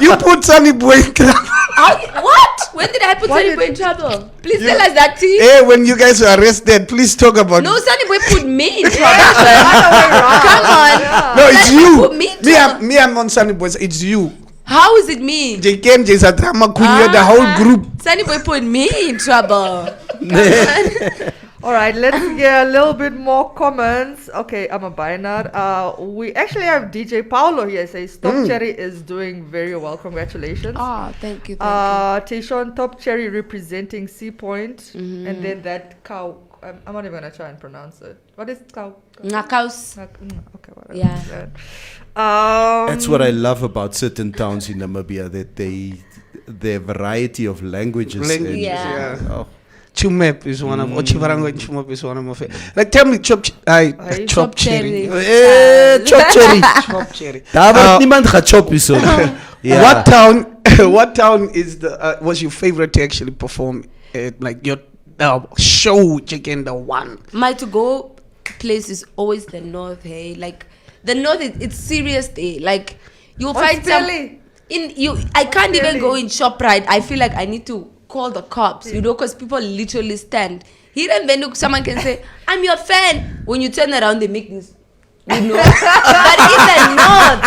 You put Sunny Boy in trouble. What? When did I put Why Sunny did- Boy in trouble? Please tell us that, T. Hey, when you guys were arrested, please talk about No, it. Sunny Boy put me in trouble. Come on. No, it's Sunny you. Boy put me in trouble. I'm on Sunny Boys. It's you. How is it me? JKM is a drama queen. You're the whole group. Sunny Boy put me in trouble. All right, let's get a little bit more comments. Okay, I'm a binary. We actually have DJ Paulo here. Says Top Cherry is doing very well. Congratulations. Oh, thank you. Tayshawn, Top Cherry representing C Point, and then that cow. I'm not even gonna try and pronounce it. What is cow? Ngakaus. Okay, whatever. Yeah. That's what I love about certain towns in Namibia, that their variety of languages. and- Yeah. Oh. Chumep is one of Ochivarango and Chumep is one of my favorite. Like, tell me, Chop Top Cherry. Cherry. Chop Cherry. Chop Cherry. Daar word niemand gechop hier so. Yeah. What town is was your favorite to actually perform at, like your show, chicken, the one? My to-go place is always the north, hey? Like, the north, it's serious day. Like, you'll find some... Delhi? I can't even Delhi? go in ShopRite. I feel like I need to call the cops, you know, because people literally stand. Here and then someone can say, I'm your fan. When you turn around, they make this, you know. But in the north,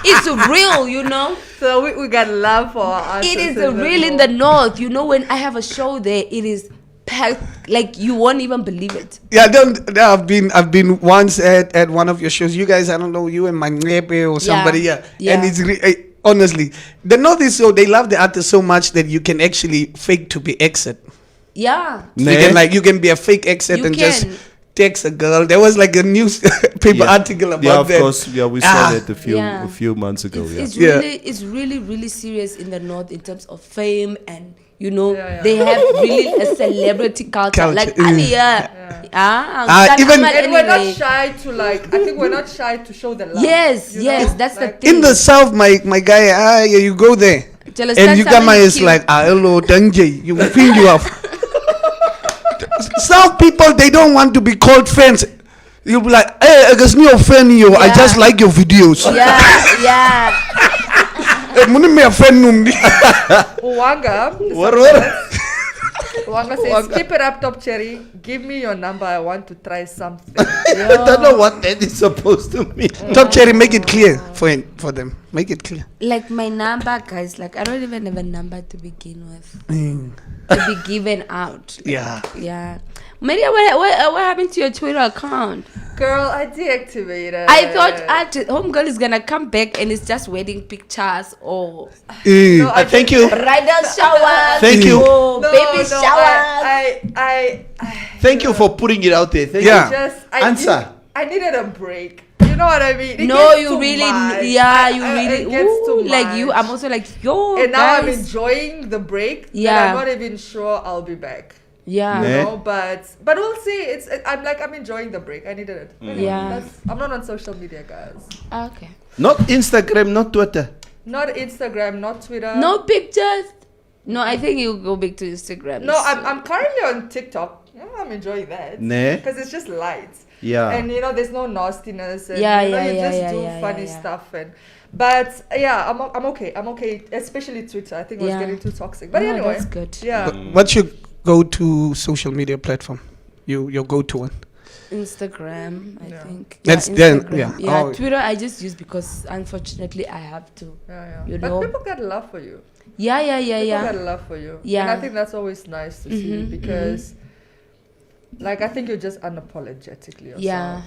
it's real, you know. So we got love for our artists. It is real in the north. You know, when I have a show there, it is packed, like you won't even believe it. Yeah, I've been once at one of your shows. You guys, I don't know, you and my neighbor or somebody, yeah. And it's honestly, the north is so, they love the artist so much that you can actually fake to be exit. Yeah. You can be a fake exit You and can. just text a girl. There was like a newspaper article about Yeah, of that. course. Yeah, we saw that a Yeah. few months ago. It's Yeah. it's really serious in the north in terms of fame, and you know Yeah, yeah. they have really a celebrity culture. Like Culture, Aliyah. even- And we're not shy to I think we're not shy to show the love. Yes, you yes, know? that's the Like, thing. In the south, my guy, you go there. And you come is like, hello, Danje, you will feel you off. South people, they don't want to be called friends. You'll be like, hey, I guess me offend you. I Yeah. just like your videos. yeah. Eh, muni me offend numdi. Uwanga. What? Uwanga says, keep it up, Top Cherry. give me your number. I want to try something. I don't know what that is supposed to mean. Top Cherry, make it clear for them. Make it clear. Like my number, guys. Like I don't even have a number to begin with. Mm. To be given out. Yeah. Yeah. Maria, what happened to your Twitter account? Girl, I deactivated. I thought homegirl is gonna come back and it's just wedding pictures or No, I thank you. bridal showers. Thank you. or No, baby no, showers. I Thank you for putting it out there. Thank Yeah. just Answer. I needed a break. You know what I mean? It No, gets you too really, much. yeah, you really, It gets too like you. much. I'm also like, yo, And now I'm guys. enjoying the break. Yeah. And I'm not even sure I'll be back. Yeah. You Ne? know, but we'll see. I'm enjoying the break. I needed it. Yeah. I'm not on social media, guys. Okay. Not Instagram, not Twitter. Not Instagram, not Twitter. No pictures. No, I think you go back to Instagram. No, so- I'm currently on TikTok. Yeah, I'm enjoying that. Ne? Because it's just lights. Yeah. And you know, there's no nastiness. And, Yeah, you know, yeah, you yeah, just yeah, do yeah, funny yeah. stuff. But yeah, I'm okay. I'm okay. Especially Twitter. I think it was Yeah. getting too toxic. But No, anyway, that's good. Yeah. What's your go-to social media platform? Your go-to one? Instagram, I Yeah. think. That's yeah, then- Instagram. yeah. Oh. Twitter I just use because unfortunately I have to. Yeah. You But know. people got love for you. Yeah. People got love for you. Yeah. And I think that's always nice to see because, like, I think you're just unapologetically yourself. Yeah.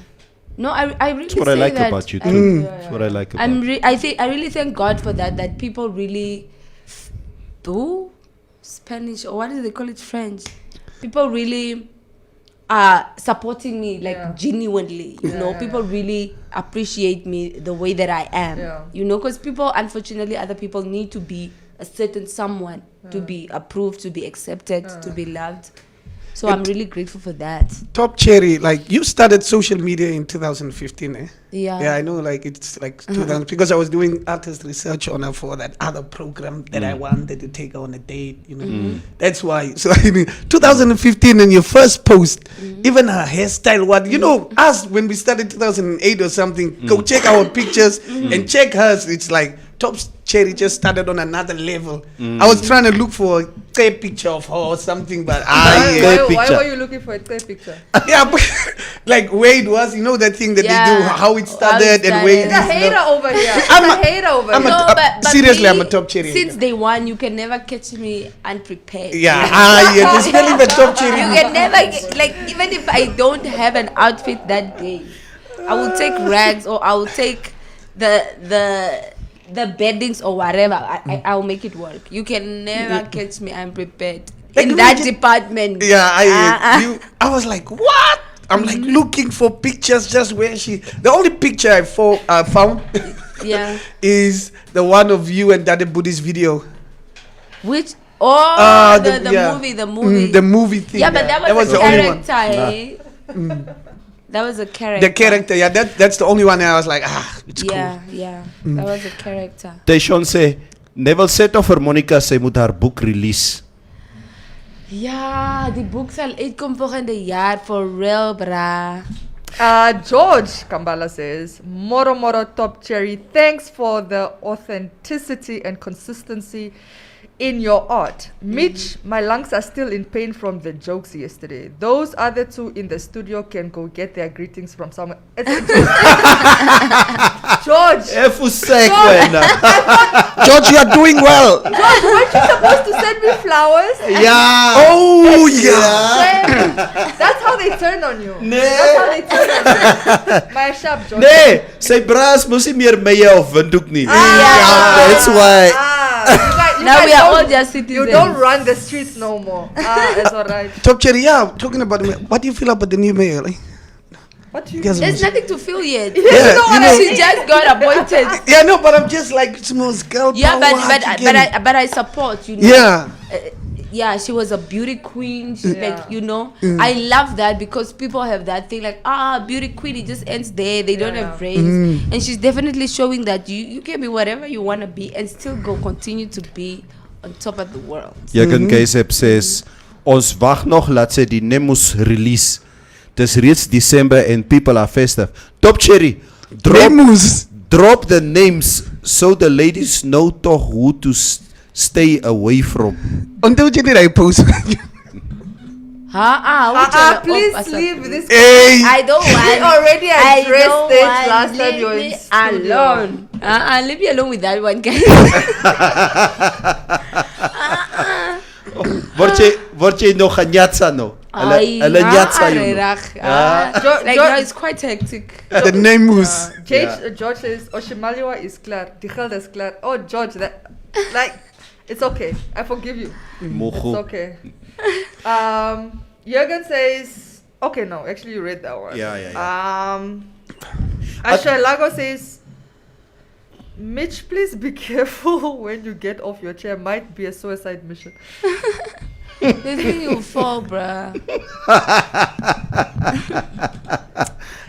No, I really That's what I say like that about you I- too. Yeah, That's what I like about I'm you. I really thank God for that people really do Spanish or what do they call it, French. People really are supporting me like Yeah. genuinely, you Yeah, know. yeah, People yeah. really appreciate me the way that I am, Yeah. you know, because people, unfortunately, other people need to be a certain someone to be approved, to be accepted, to be loved. So I'm really grateful for that. Top Cherry, like you started social media in 2015, eh? Yeah. Yeah, I know, like it's like 2000 because I was doing artist research on her for that other program that I wanted to take her on a date, you know. That's why. So I mean, 2015 in your first post, even her hairstyle, what you know, us when we started 2008 or something, go check our pictures and check hers. It's like Top Cherry just started on another level. I was trying to look for a clear picture of her or something, but Clear Why picture. were you looking for a clear picture? yeah, but, like Wade was, you know, that thing that they do, Yeah, how it how it started, and started. Wade It's a is hater no- over here. It's I'm a a- hater over I'm a- here. No, but seriously, me, I'm a Top Cherry. Since day one, you can never catch me unprepared. Yeah, yeah, especially the Top Cherry. You can never get, like, even if I don't have an outfit that day, I will take rags or I will take the beddings or whatever. I'll make it work. You can never catch me unprepared Like, in that imagine- department. Yeah, Uh-uh. I was like, what? I'm like looking for pictures just where she. The only picture I found Yeah. is the one of you and Daddy Buddhi's video. Which the yeah. movie, the movie. The movie thing. Yeah, but that was, the a only one. character. That was a character. The character, yeah, that's the only one. I was like, it's Yeah, yeah. That was a character. Deshaun sê Neville sê toch vir Monica sy moet haar boek release. Ja, die boek sal uitkom volgende jaar for real, bra. George Kambala says, Moro Moro Top Cherry, thanks for the authenticity and consistency in your art. Mitch, my lungs are still in pain from the jokes yesterday. Those other two in the studio can go get their greetings from somewhere. George, Efusek George. wena. George, you are doing well. George, weren't you supposed to send me flowers? Ja. Oh yeah. That's how they turn on you. Nee. That's how they turn on you. My sharp George. Nee, sy bras mos nie meer meie of windhoek nie. That's why. You Now guys we are all don't- just citizens. You don't run the streets no more. It's alright. Top Cherry, yeah, talking about the mayor. What do you feel about the new mayor? Like, What do you guys There's nothing to feel yet. You know what I She mean? just got appointed. yeah, no, but I'm just like, it smells girl Yeah, power. but I support, you know. Yeah. Yeah, she was a beauty queen. She, Yeah. like, you know, I love that because people have that thing like, beauty queen, it just ends there. They don't Yeah. have brains. And she's definitely showing that you can be whatever you want to be and still continue to be on top of the world. Jurgen Keisep says ons wag nog laat sy die Nemus release. Dis reeds December and people are festive. Top Cherry, drop the names so the ladies know toch who to stay away from. Until you did I post. Please leave this. Hey. I don't want. We already I addressed don't it want. last time Leave you were in me studio. alone. Leave me alone with that one, guys. Word jy nog ganyatsa no? Hulle nyatsa you no? Like no, it's quite hectic. The name was. George says Oshimaliwa is clear. Die geld is clear. Oh George, that like it's okay. I forgive you. It's Mogo. okay. Jürgen says okay, no, actually you read that one. Yeah. Asha Lago says Mitch, please be careful when you get off your chair. Might be a suicide mission. They think you fall, bruh.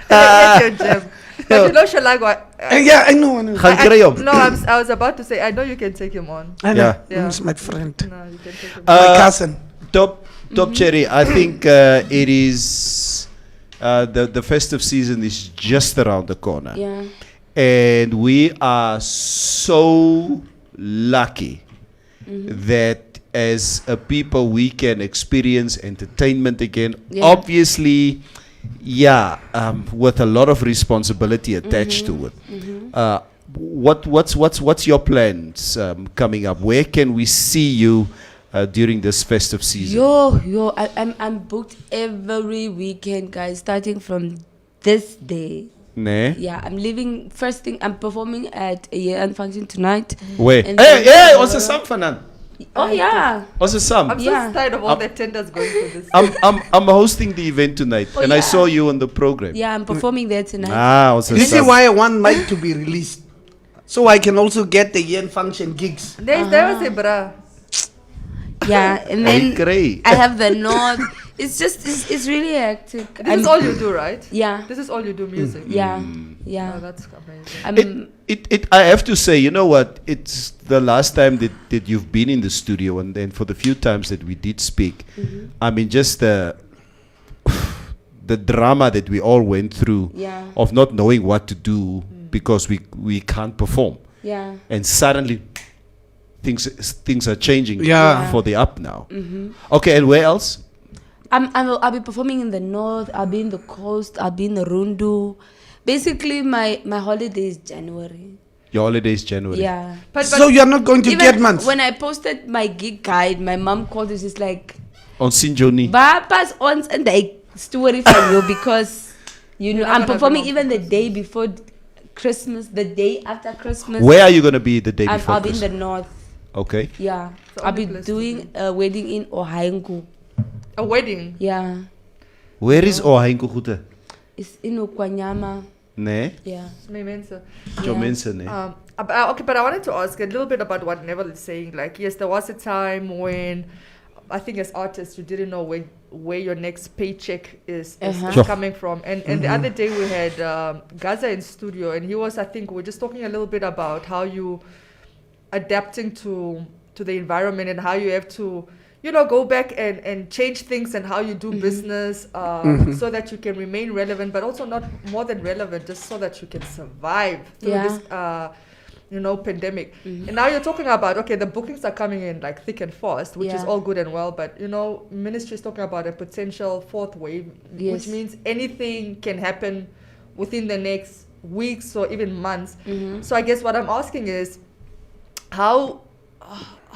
Get your gem. But you know Shalago. Yeah, I know. Gaan kry hom. No, I was about to say I know you can take him on. I know. Yeah. Yeah. He's my friend. No, you can take him My cousin. Top Cherry, I think it is the festive season is just around the corner. Yeah. And we are so lucky that as a people we can experience entertainment again. Yeah. Obviously, with a lot of responsibility attached to it. What's your plans coming up? Where can we see you during this festive season? I'm booked every weekend, guys, starting from this day. Ne? Yeah, I'm leaving first thing. I'm performing at a year-end function tonight. Where? And Hey, then ons is saam vanaand. Oh yeah. Ons is saam. I'm so Yeah. tired of all the tenders going for this. I'm hosting the event tonight, Oh, and I yeah. saw you on the program. Yeah, I'm performing there tonight. Ons is This is saam. why I want Mike to be released. So I can also get the yen function gigs. There was a bra. Yeah, and Hey, then great. I have the north. It's really hectic. This is all you do, right? Yeah. This is all you do, music. Yeah. Oh, Yeah. that's amazing. I have to say, you know what? It's the last time that you've been in the studio, and then for the few times that we did speak, I mean, just the drama that we all went through Yeah. of not knowing what to do because we can't perform, Yeah. and suddenly things are changing Yeah. for the up now. Okay, and where else? I'll be performing in the north. I'll be in the coast. I'll be in the Rundu. Basically, my holiday is January. Your holiday is January. Yeah. But So you're not going to Even get months. when I posted my gig guide, my mom called us. She's like, On Sinjoni. "Papa's on and I story for you because You're not I'm gonna performing come even the day before Christmas, the day after Christmas. Where are you going to be the day before I'll be in the Christmas? north. Okay. Yeah. The I'll only be place to doing a wedding in Ohaingu. a wedding. Yeah. Where is Ohaingu Goede? It's in Okwanyama. Nee? Yeah. My mensa. Your Yeah. mensen, nee? Okay, but I wanted to ask a little bit about what Neville is saying. Like, yes, there was a time when I think as artists you didn't know where your next paycheck is Sure. coming from. And the other day we had Gaza in studio, and he was, I think, we're just talking a little bit about how you adapting to the environment and how you have to, you know, go back and change things and how you do business so that you can remain relevant, but also not more than relevant, just so that you can survive through Yeah. this pandemic. And now you're talking about, okay, the bookings are coming in like thick and fast, which is Yeah. all good and well, but ministry is talking about a potential fourth wave, Yes. which means anything can happen within the next weeks or even months. So I guess what I'm asking is, how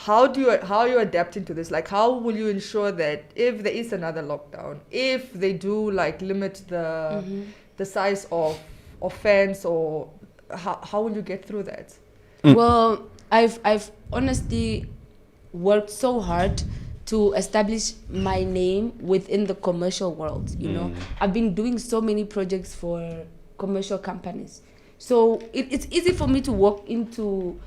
are you adapting to this? Like, how will you ensure that if there is another lockdown, if they do like limit the size of fans, or how will you get through that? Well, I've honestly worked so hard to establish my name within the commercial world. You know, I've been doing so many projects for commercial companies, so it's easy for me to walk into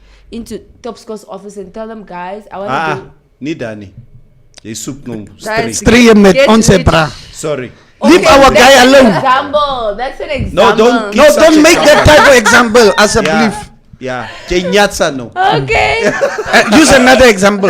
Top Score's office and tell them, guys, I want to do. Nie Danny. Jy soek nou Guys, street. Stream met Get onze rich. bra. Sorry. Leave our that's guy an alone. Example. That's an example. No, don't No, give such don't make that example. type of example as a Yeah. belief. Yeah. Jy nyatsa no. Okay. Use another example.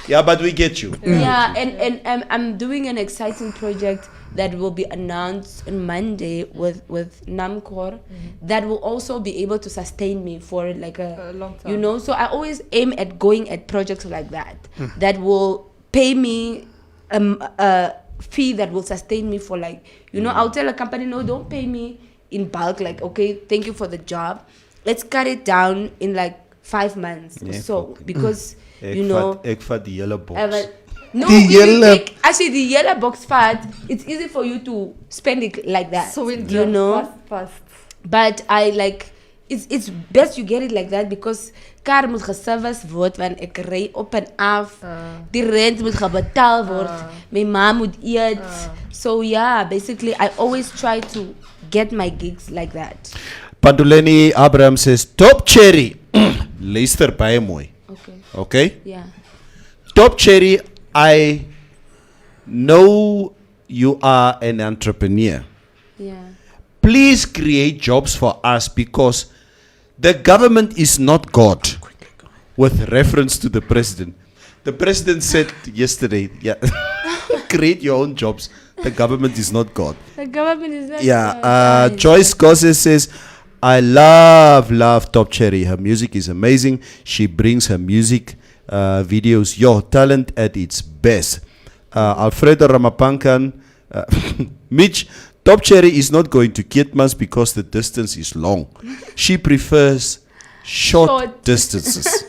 Yeah, but we get you. Yeah, and I'm doing an exciting project that will be announced on Monday with Namcor that will also be able to sustain me for like a long time. you know. So I always aim at going at projects like that that will pay me a fee that will sustain me for like, you know, I'll tell a company, no, don't pay me in bulk, like, okay, thank you for the job, let's cut it down in like 5 months or so, because you know Ek vat die hele box. no, The if you yellow- take, actually the yellow box fat, it's easy for you to spend it like that. So in you know, fast. but I like it's best you get it like that because kar moet geservice word want ek ry op en af. Die rent moet gebetaal word. My ma moet eet. So yeah, basically I always try to get my gigs like that. Panduleni Abraham says, Top Cherry. Luister baie mooi. Okay. Okay? Yeah. Top Cherry, I know you are an entrepreneur. Yeah. Please create jobs for us because the government is not God. With reference to the president. The president said yesterday, yeah, create your own jobs. The government is not God. The government is not Yeah, Joyce Gosse says, I love Top Cherry. Her music is amazing. She brings her music videos, your talent at its best. Alfredo Ramapankan, Mitch, Top Cherry is not going to Keetmans because the distance is long. She prefers short distances.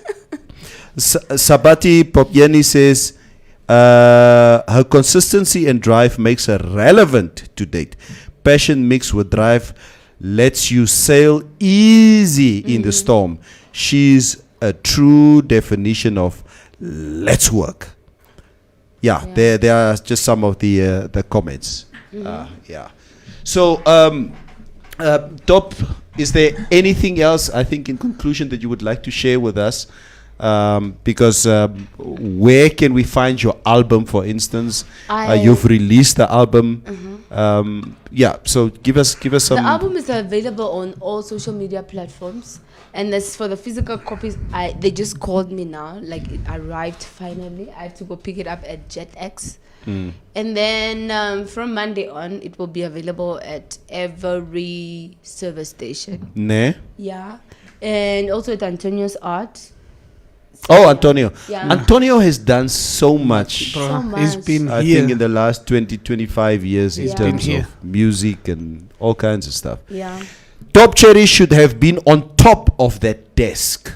Sabati Popyeni says, her consistency and drive makes her relevant to date. Passion mixed with drive lets you sail easy in the storm. She's a true definition of let's work. Yeah. There are just some of the comments. Yeah. So, Top, is there anything else, I think, in conclusion, that you would like to share with us? Because where can we find your album, for instance? You've released the album. Yeah, so give us some. The album is available on all social media platforms, and as for the physical copies, they just called me now, like it arrived finally. I have to go pick it up at JetX, and then from Monday on, it will be available at every service station. Ne? Yeah, and also at Antonio's Art. Oh, Antonio. Yeah. Antonio has done so much. So He's much. been I here. think in the last 25 years in Yeah. terms Been of music and all kinds of stuff. Yeah. Top Cherry should have been on top of that desk.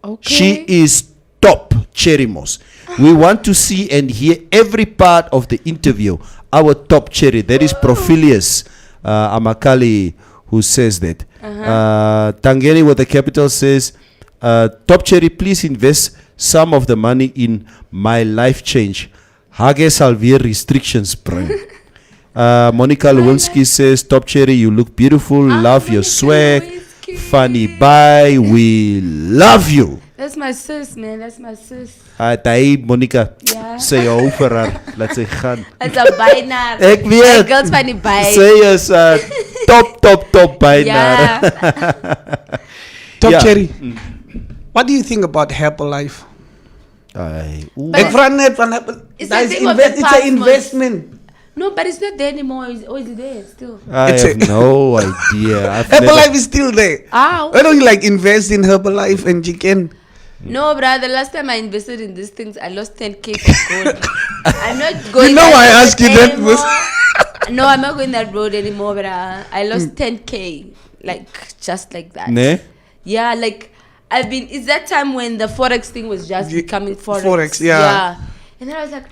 Okay. She is top Cherry Moss. We want to see and hear every part of the interview. Our Top Cherry. That is Profilius Amakali who says that. Tangeni with the capital says, Top Cherry, please invest some of the money in my life change. Hage sal weer restrictions bring. Monica Lewinsky says, Top Cherry, you look beautiful. Love your Monica swag. Lewinsky. Funny bye. We love you. That's my sis, man. That's my sis. Daai Monica. Ja. Sy hou vir haar. Laat sy gaan. It's a bynaar. Ek weet. My girls van die by. Sy is top bynaar. Yeah. Top Yeah. Cherry. What do you think about Herbalife? Ooh. Ek vra net van Herbal- It's that a is thing of invest- the it's past, an investment. No, but it's not there anymore. Or is it there still? I It's have no idea. I've Herbalife never, is still there. Ah, Why don't you like invest in Herbalife and you can? no, bruh. The last time I invested in these things, I lost 10K for gold. I'm not going. You know that I road asked you that anymore. No, I'm not going that road anymore, bruh. I lost 10K, like just like that. ne? Yeah, like I've been. It's that time when the forex thing was just becoming forex. Forex, yeah. And then I was like,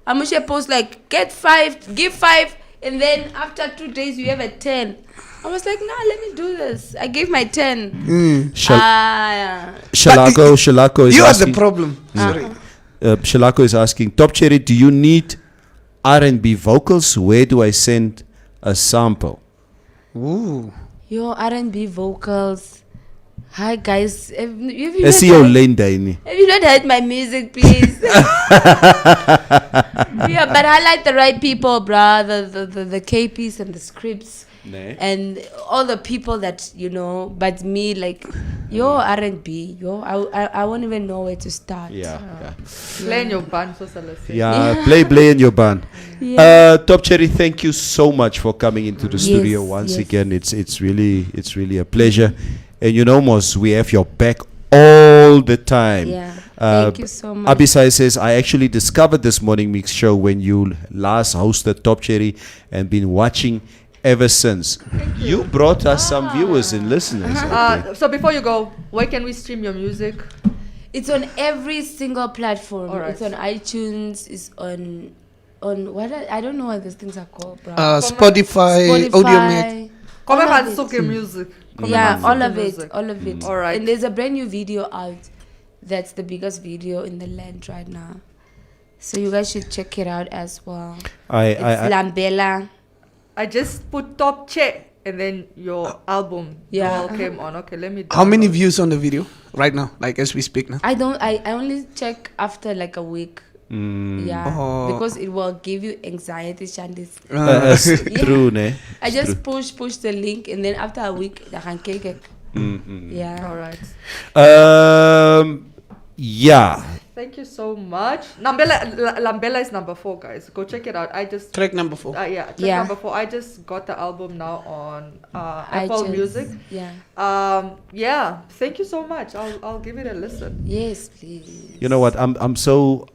I'm gonna post like get 5, give 5, and then after 2 days you have a 10. I was like, nah, let me do this. I gave my 10. Yeah. Shalako is You are asking. the problem. Sorry. Shalako is asking, Top Cherry, do you need R&B vocals? Where do I send a sample? Ooh. Yo, R&B vocals. Hi guys. Have you I see your lane daar nie. Have you not heard my music, please? Yeah, but highlight the right people, bruh. The KPs and the scripts. Nee. and all the people that but me, like, R&B, I won't even know where to start. Yeah. Play in your band, so shall I say. Yeah, play in your band. Yeah. Top Cherry, thank you so much for coming into the studio once yes. again. It's really a pleasure, and Mos, we have your back all the time. Yeah. Thank you so much. Abisai says, I actually discovered this Morning Mix show when you last hosted Top Cherry and been watching ever since. You brought us some viewers and listeners. I think. So before you go, where can we stream your music? It's on every single platform. All right. It's on iTunes. It's on what I don't know what these things are called, bro. Spotify, Audiomack. Come All of and it. soak your music. Come Yeah, and all soak of your it, music. all of it. All right. And there's a brand new video out. That's the biggest video in the land right now. So you guys should check it out as well. It's Lambella. I just put Top Che and then your album Yeah. all came on. Okay, let me. How many download. views on the video right now, like as we speak now? I only check after like a week. Yeah. Oh. Because it will give you anxiety, Shandis. True, ne? I just push the link and then after a week I can cake it. Yeah. All right. Yeah. Thank you so much. Lambella is number 4, guys. Go check it out. I just Track number 4. track Yeah. number 4. I just got the album now on Apple iTunes. Music. Yeah. Yeah. Thank you so much. I'll give it a listen. Yes, please. You know what? I'm so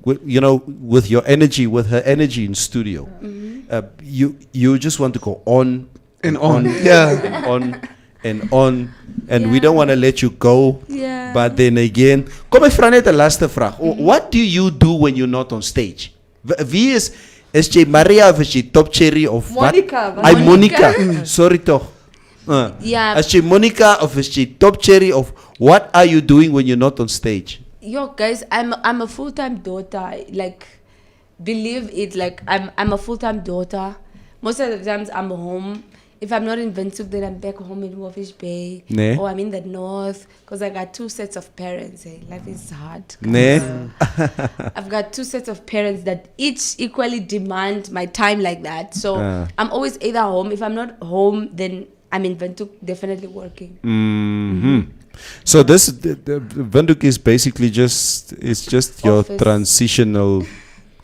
with your energy, with her energy in studio. You just want to go on And on. Yeah. and on and we don't want to let you go. Yeah. But then again, kom ek vra net 'n laaste vraag. What do you do when you're not on stage? Wie is jy Maria of is jy Top Cherry of Monica, what? Ay Monica. Monica. Sorry toch. Yeah. Is jy Monica of is jy Top Cherry of what are you doing when you're not on stage? Yo, guys, I'm a full-time daughter. Like, believe it. Like, I'm a full-time daughter. Most of the times I'm home. If I'm not in Windhoek, then I'm back home in Walvis Bay. Nee. Or I'm in the north. Because I got 2 sets of parents. Life is hard. Nee. I've got 2 sets of parents that each equally demand my time like that. So I'm always either home. If I'm not home, then I'm in Windhoek, definitely working. So this the Windhoek is basically just your Office. transitional.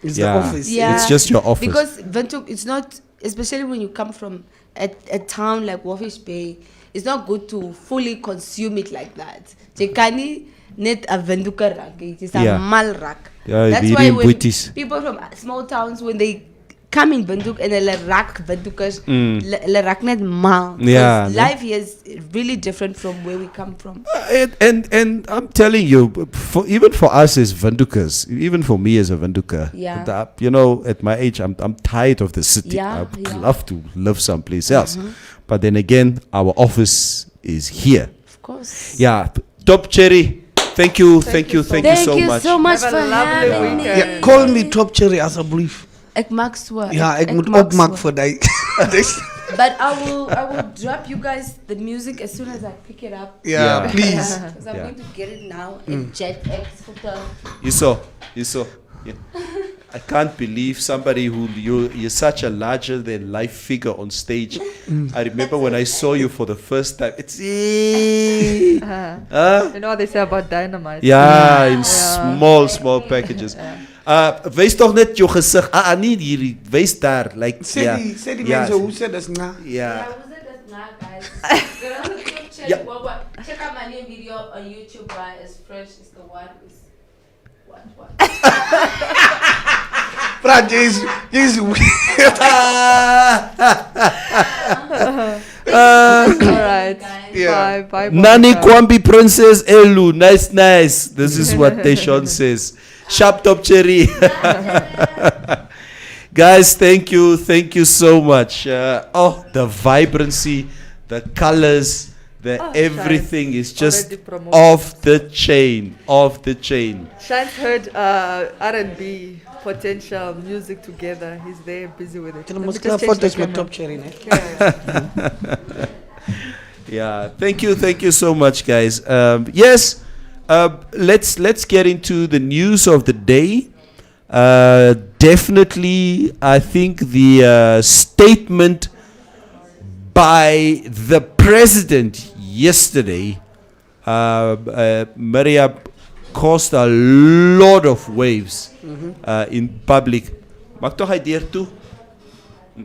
It's Yeah. the office. Yeah. It's just your office. Because Windhoek, it's not, especially when you come from a town like Walvis Bay, it's not good to fully consume it like that. Jekani net a Windhoeker rak, it is a Yeah. mal rak. Yeah, That's die why in when boeties. people from small towns, when they come in Windhoek and they rak Windhoekers, le rak net mal. Yeah, Because no? life here is really different from where we come from. And I'm telling you, even for us as Windhoekers, even for me as a Windhoeker, Yeah. at my age, I'm tired of the city. Yeah, I would yeah. love to live someplace else. But then again, our office is here. Of course. Yeah, Top Cherry, thank you so Thank much. you so much Have for a lovely having me. weekend. Yeah, call me Top Cherry asseblief. Ek maak so. Ja, ek moet maak opmaak so. vir die. But I will drop you guys the music as soon as I pick it up. Yeah, Yeah. please. Because I'm Yeah. going to get it now in JetX footer. You saw. Yeah. I can't believe somebody who you're such a larger than life figure on stage. I remember when I saw you for the first time. It's You know what they say about dynamite? ja, in small packages. Wys tog net jou gesig. Nee, hier wys daar like Sê ja. die Ja. mense hoe sê dis na. Ja. was it that's not, guys? check, Yeah. check out my new video on YouTube by As Fresh as the One. What? Praat jy's weird. All right. Yeah. Bye. Nani Monica. Kwambi Princess Elu. Nice. This is what Deshaun says. Sharp Top Cherry. Guys, thank you so much. The vibrancy, the colors, everything is just Already promoted. off the chain. Shans heard R&B potential music together. He's there busy with it. Julle Let me mos just klaar change the foto's met camera. Top Cherry, né? Yeah, thank you so much, guys. Yes, let's get into the news of the day. Definitely, I think the statement by the president yesterday, Maria, caused a lot of waves in public. Mag toch hy deur toe?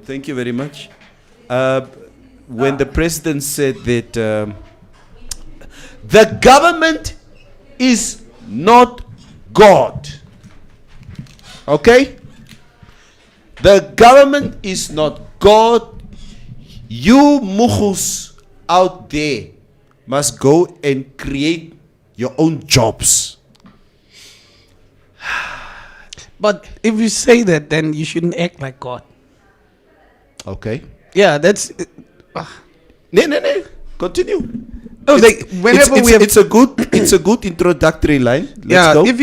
Thank you very much. When the president said that the government is not God. Okay? The government is not God. You mughus out there must go and create your own jobs. But if you say that, then you shouldn't act like God. Okay. Yeah, that's. No. Continue. No, like whenever we have, it's a good introductory line. Let's go. if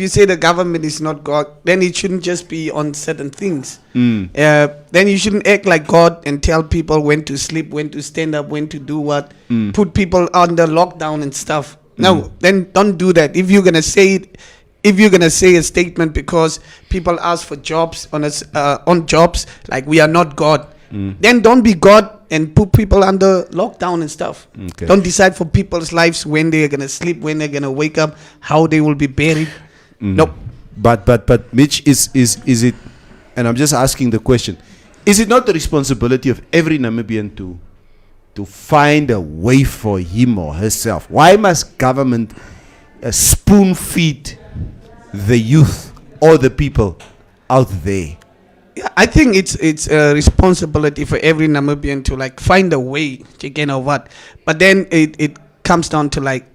you say the government is not God, then it shouldn't just be on certain things. Then you shouldn't act like God and tell people when to sleep, when to stand up, when to do what, put people under lockdown and stuff. No, then don't do that. If you're gonna say it, if you're gonna say a statement because people ask for jobs on jobs, like we are not God, then don't be God and put people under lockdown and stuff. Okay. Don't decide for people's lives when they're gonna sleep, when they're gonna wake up, how they will be buried. Nope. But Mitch, is it? And I'm just asking the question: is it not the responsibility of every Namibian to find a way for him or herself? Why must government spoon feed the youth or the people out there? Yeah, I think it's a responsibility for every Namibian to like find a way, chicken or what. But then it comes down to like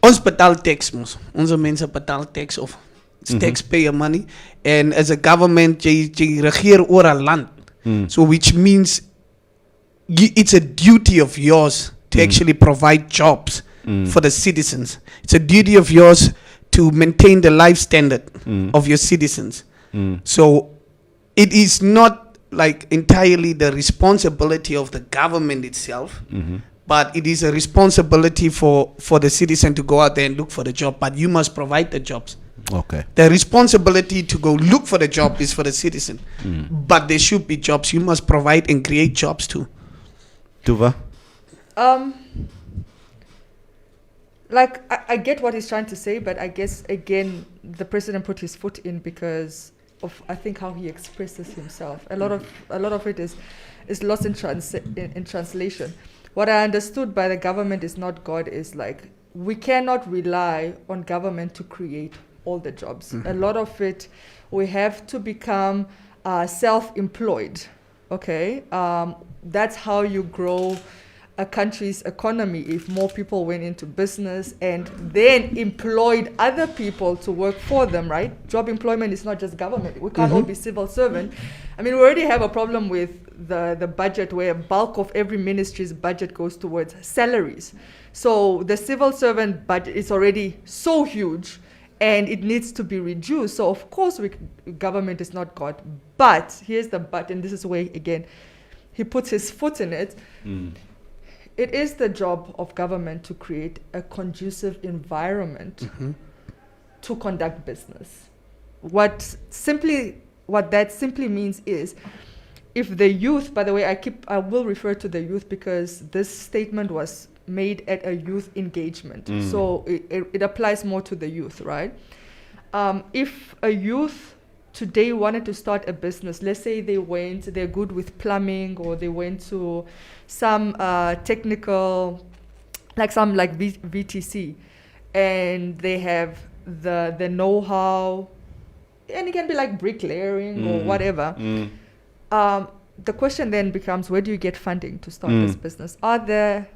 ons betaal tax mos. Onze mense betaal tax of it's taxpayer money. And as a government, jy regeer oor 'n land. So which means it's a duty of yours to actually provide jobs for the citizens. It's a duty of yours to maintain the life standard of your citizens. So it is not like entirely the responsibility of the government itself, but it is a responsibility for the citizen to go out there and look for the job. But you must provide the jobs. Okay. The responsibility to go look for the job is for the citizen, but there should be jobs. You must provide and create jobs too. Tuva? Like I get what he's trying to say, but I guess again the president put his foot in because of I think how he expresses himself. A lot of it is lost in translation. What I understood by the government is not God is like we cannot rely on government to create all the jobs. A lot of it we have to become self-employed. Okay, that's how you grow a country's economy. If more people went into business and then employed other people to work for them, right? Job employment is not just government. We can't all be civil servant. I mean, we already have a problem with the budget where a bulk of every ministry's budget goes towards salaries. So the civil servant budget is already so huge and it needs to be reduced. So of course government is not God. But here's the but, and this is where again he puts his foot in it. It is the job of government to create a conducive environment to conduct business. What that simply means is if the youth, by the way, I will refer to the youth because this statement was made at a youth engagement. So it applies more to the youth, right? If a youth today wanted to start a business, let's say they're good with plumbing or they went to some technical, like some like VTC, and they have the know-how, and it can be like bricklaying or whatever. The question then becomes, where do you get funding to start this business? Are there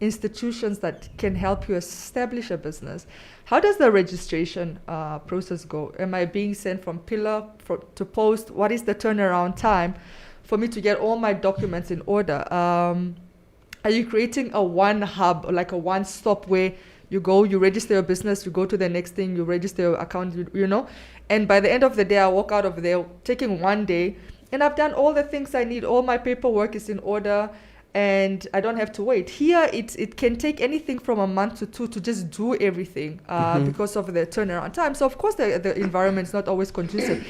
institutions that can help you establish a business? How does the registration process go? Am I being sent from pillar to post? What is the turnaround time for me to get all my documents in order? Are you creating a one hub, like a one stop where you go, you register your business, you go to the next thing, you register your account, you know? And by the end of the day, I walk out of there taking one day and I've done all the things I need. All my paperwork is in order and I don't have to wait. Here, it can take anything from a month to 2 to just do everything because of the turnaround time. So, of course, the environment is not always conducive.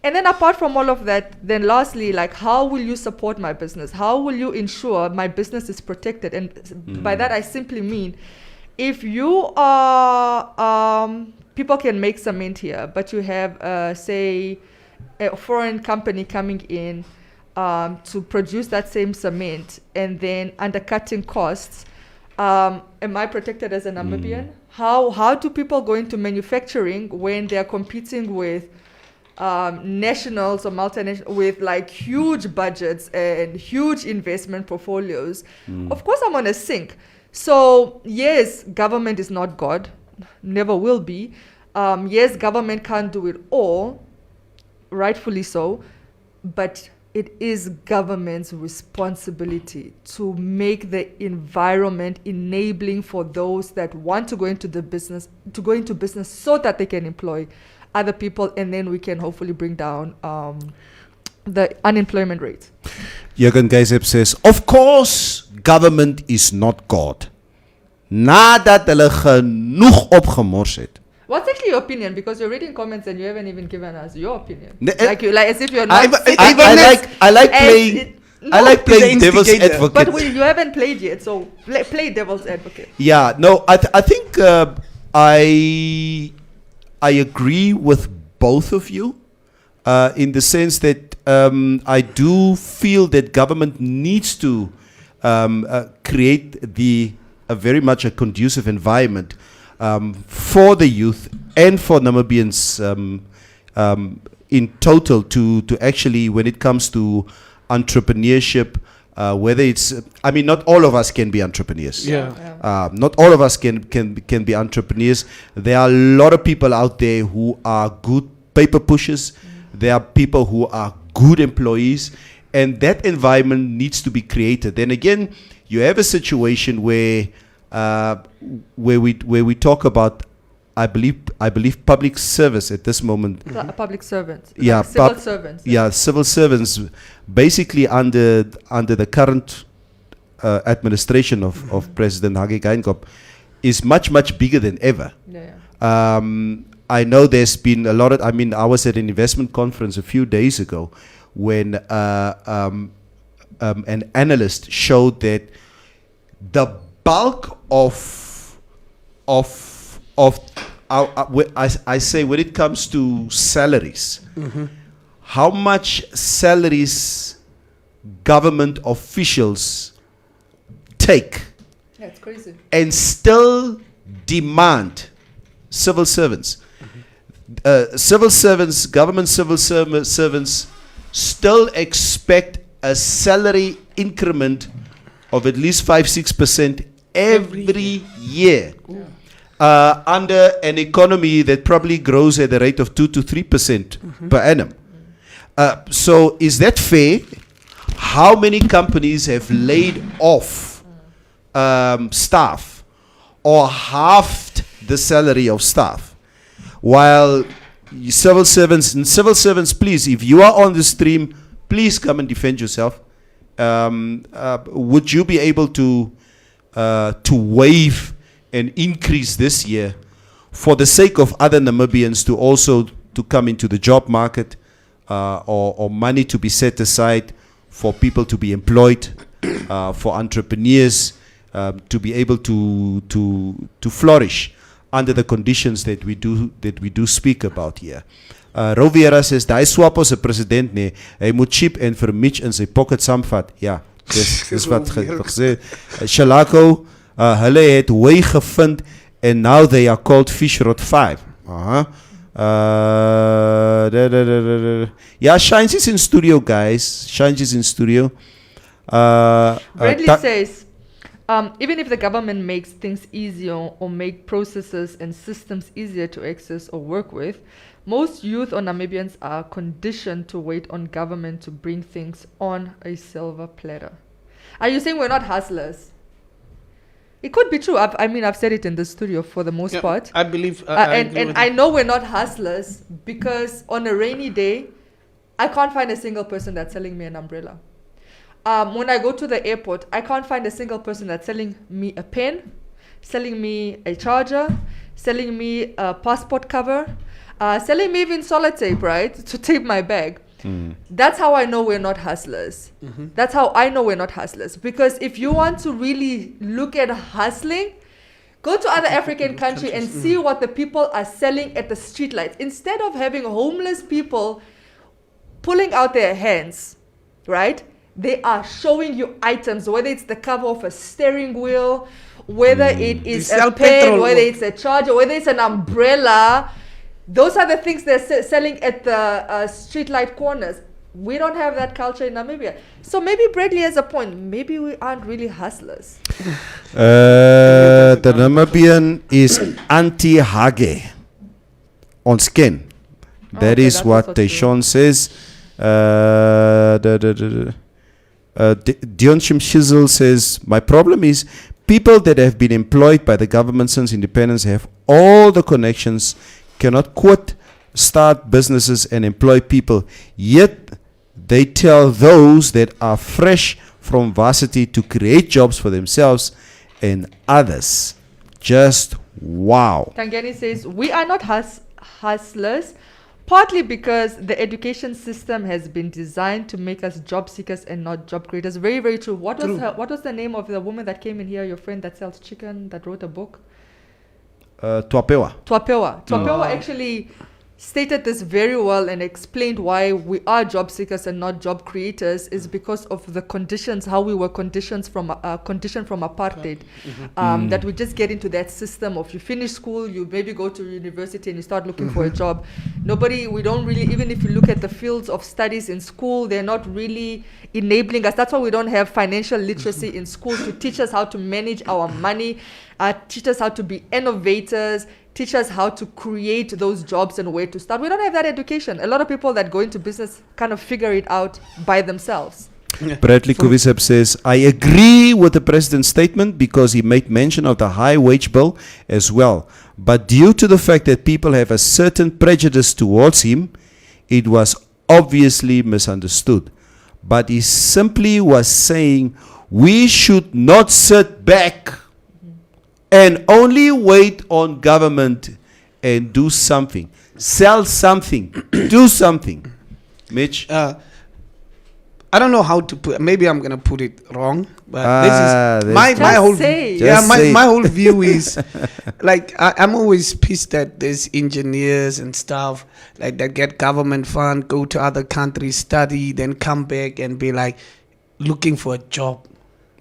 And then apart from all of that, then lastly, like, how will you support my business? How will you ensure my business is protected? And by that, I simply mean, if you are, people can make cement here, but you have, say, a foreign company coming in to produce that same cement and then undercutting costs, am I protected as a Namibian? How do people go into manufacturing when they are competing with nationals or multinational with like huge budgets and huge investment portfolios? Of course, I'm on a sink. So yes, government is not God, never will be. Yes, government can't do it all, rightfully so, but it is government's responsibility to make the environment enabling for those that want to go into the business to go into business so that they can employ other people, and then we can hopefully bring down the unemployment rate. Jürgen Geisep says, of course, government is not God. Nadat hulle genoeg opgemors het. What's actually your opinion? Because you're reading comments and you haven't even given us your opinion. Like As if you're not. I like playing devil's investigator. advocate. But you haven't played yet, so play devil's advocate. Yeah, no, I think I agree with both of you in the sense that I do feel that government needs to create a very much a conducive environment for the youth and for Namibians in total to actually, when it comes to entrepreneurship, whether it's, I mean, not all of us can be entrepreneurs. Not all of us can be entrepreneurs. There are a lot of people out there who are good paper pushers. There are people who are good employees, and that environment needs to be created. Then again, you have a situation where we talk about, I believe public service at this moment. Public servants. Yeah, like civil servants. Yeah, civil servants, basically under the current administration of President Hage Geingob, is much bigger than ever. I know there's been a lot of. I mean, I was at an investment conference a few days ago when an analyst showed that the bulk of I say when it comes to salaries, how much salaries government officials take That's crazy. and still demand civil servants. Civil servants, government civil servants still expect a salary increment of at least 5-6% every year. Under an economy that probably grows at a rate of 2 to 3% per annum. So is that fair? How many companies have laid off staff or halved the salary of staff? While civil servants, please, if you are on the stream, please come and defend yourself. Would you be able to waive an increase this year for the sake of other Namibians to also to come into the job market, or money to be set aside for people to be employed, for entrepreneurs to be able to flourish under the conditions that we do speak about here. Rovera says, daai Swapo se president nee, hy moet cheap en vir Mitch in sy pocket saamvat. Ja, dis wat gesê. Shalako, hulle het way gevind and now they are called Fish Rod 5. Yeah, Shines is in studio, guys. Shines is in studio. Bradley says, even if the government makes things easier or make processes and systems easier to access or work with, most youth or Namibians are conditioned to wait on government to bring things on a silver platter. Are you saying we're not hustlers? It could be true. I've said it in the studio for the most part. I believe. And I know we're not hustlers because on a rainy day, I can't find a single person that's selling me an umbrella. When I go to the airport, I can't find a single person that's selling me a pen, selling me a charger, selling me a passport cover. selling me even sellotape, right, to tape my bag. That's how I know we're not hustlers. That's how I know we're not hustlers. Because if you want to really look at hustling, go to other African countries and see what the people are selling at the streetlights. Instead of having homeless people pulling out their hands, right? They are showing you items, whether it's the cover of a steering wheel, whether it is They a sell pen, petrol. whether it's a charger, whether it's an umbrella. Those are the things they're selling at the streetlight corners. We don't have that culture in Namibia. So maybe Bradley has a point. Maybe we aren't really hustlers. The Namibian is anti-hage on skin. That okay, is that's what also true. Deshaun says. Dion Shizzle says, my problem is people that have been employed by the government since independence have all the connections, cannot quit, start businesses and employ people, yet they tell those that are fresh from varsity to create jobs for themselves and others. Just wow. Tangani says, we are not hustlers, partly because the education system has been designed to make us job seekers and not job creators. Very, very true. What was the name of the woman that came in here, your friend that sells chicken, that wrote a book? Tuapewa. Tuapewa actually stated this very well and explained why we are job seekers and not job creators is because of the conditions, how we were conditioned from apartheid. That we just get into that system of you finish school, you maybe go to university and you start looking for a job. We don't really, even if you look at the fields of studies in school, they're not really enabling us. That's why we don't have financial literacy in school to teach us how to manage our money, teach us how to be innovators, teach us how to create those jobs and where to start. We don't have that education. A lot of people that go into business kind of figure it out by themselves. Bradley Kuvisep says, I agree with the president's statement because he made mention of the high wage bill as well. But due to the fact that people have a certain prejudice towards him, it was obviously misunderstood. But he simply was saying we should not sit back and only wait on government and do something. Sell something. Do something. Mitch? I don't know how to put. Maybe I'm gonna put it wrong, but That's this is my Just whole. say. Just say. My whole view is like I'm always pissed that there's engineers and stuff like that get government fund, go to other countries, study, then come back and be like looking for a job.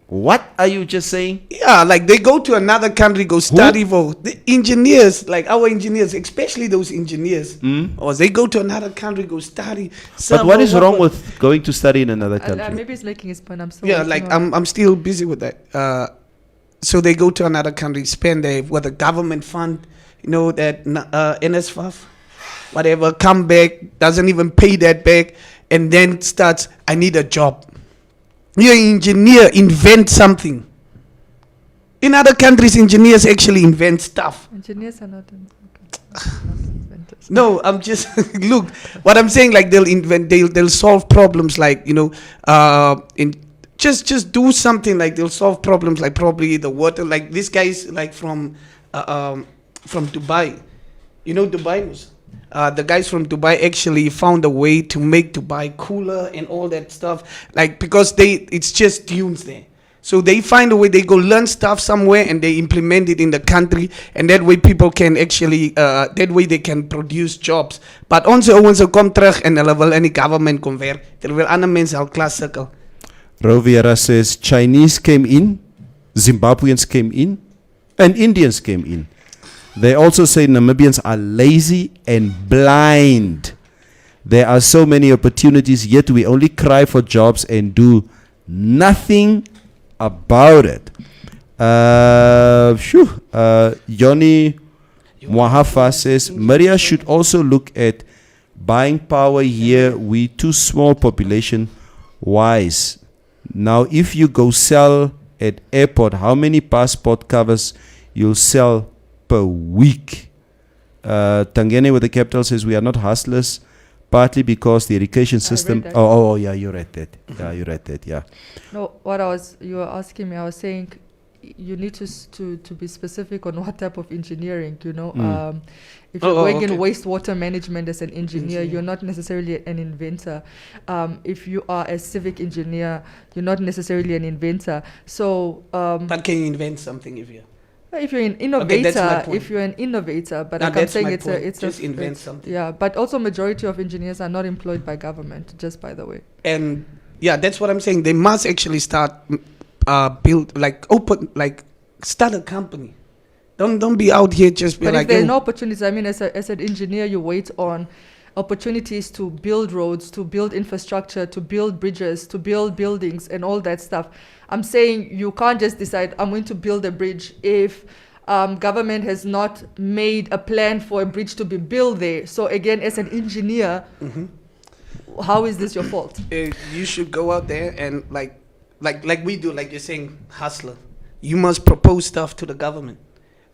What are you just saying? Yeah, like they go to another country, go study for the engineers, like our engineers, especially those engineers. Or they go to another country, go study. But what is wrong with going to study in another country? Maybe he's making his point. I'm so Yeah, like I'm still busy with that. So they go to another country, spend with a government fund, that NSFAF, whatever, come back, doesn't even pay that back, and then starts, I need a job. You're an engineer, invent something. In other countries, engineers actually invent stuff. Engineers are not inventors. No, I'm just look. What I'm saying, like they'll invent, they'll solve problems, like just do something, like they'll solve problems, like probably the water. Like this guy's like from Dubai, Dubai. The guys from Dubai actually found a way to make Dubai cooler and all that stuff, like because it's just dunes there. So they find a way, they go learn stuff somewhere and they implement it in the country, and that way people can actually, that way they can produce jobs. But onze ouens kom terug en hulle wil in die government kom werk, terwyl ander mense al klas sukkel. Roviera says Chinese came in, Zimbabweans came in, and Indians came in. They also say Namibians are lazy and blind. There are so many opportunities, yet we only cry for jobs and do nothing about it. Yoni Mwahafa says Maria should also look at buying power here. We too small population wise. Now if you go sell at airport, how many passport covers you'll sell per week? Tangene with the capital says we are not hustlers, partly because the education system. Yeah, you read that. Yeah, you read that. Yeah. No, you were asking me, I was saying, you need to be specific on what type of engineering, you know. If Oh, you're oh, working in okay. wastewater management as an engineer, you're not necessarily an inventor. If you are a civic engineer, you're not necessarily an inventor. So But can you invent something if you? if you're an Okay, innovator, that's my point. if you're an innovator, but No, like I'm that's saying, my it's point. a Just invent it's- something. Yeah, but also majority of engineers are not employed by government. Just by the way. And yeah, that's what I'm saying. They must actually start build start a company. Don't be out here just be But like if there are yo, no opportunities, I mean, as an engineer, you wait on opportunities to build roads, to build infrastructure, to build bridges, to build buildings, and all that stuff. I'm saying you can't just decide I'm going to build a bridge if government has not made a plan for a bridge to be built there. So again, as an engineer, how is this your fault? you should go out there and like we do, like you're saying, hustler. You must propose stuff to the government.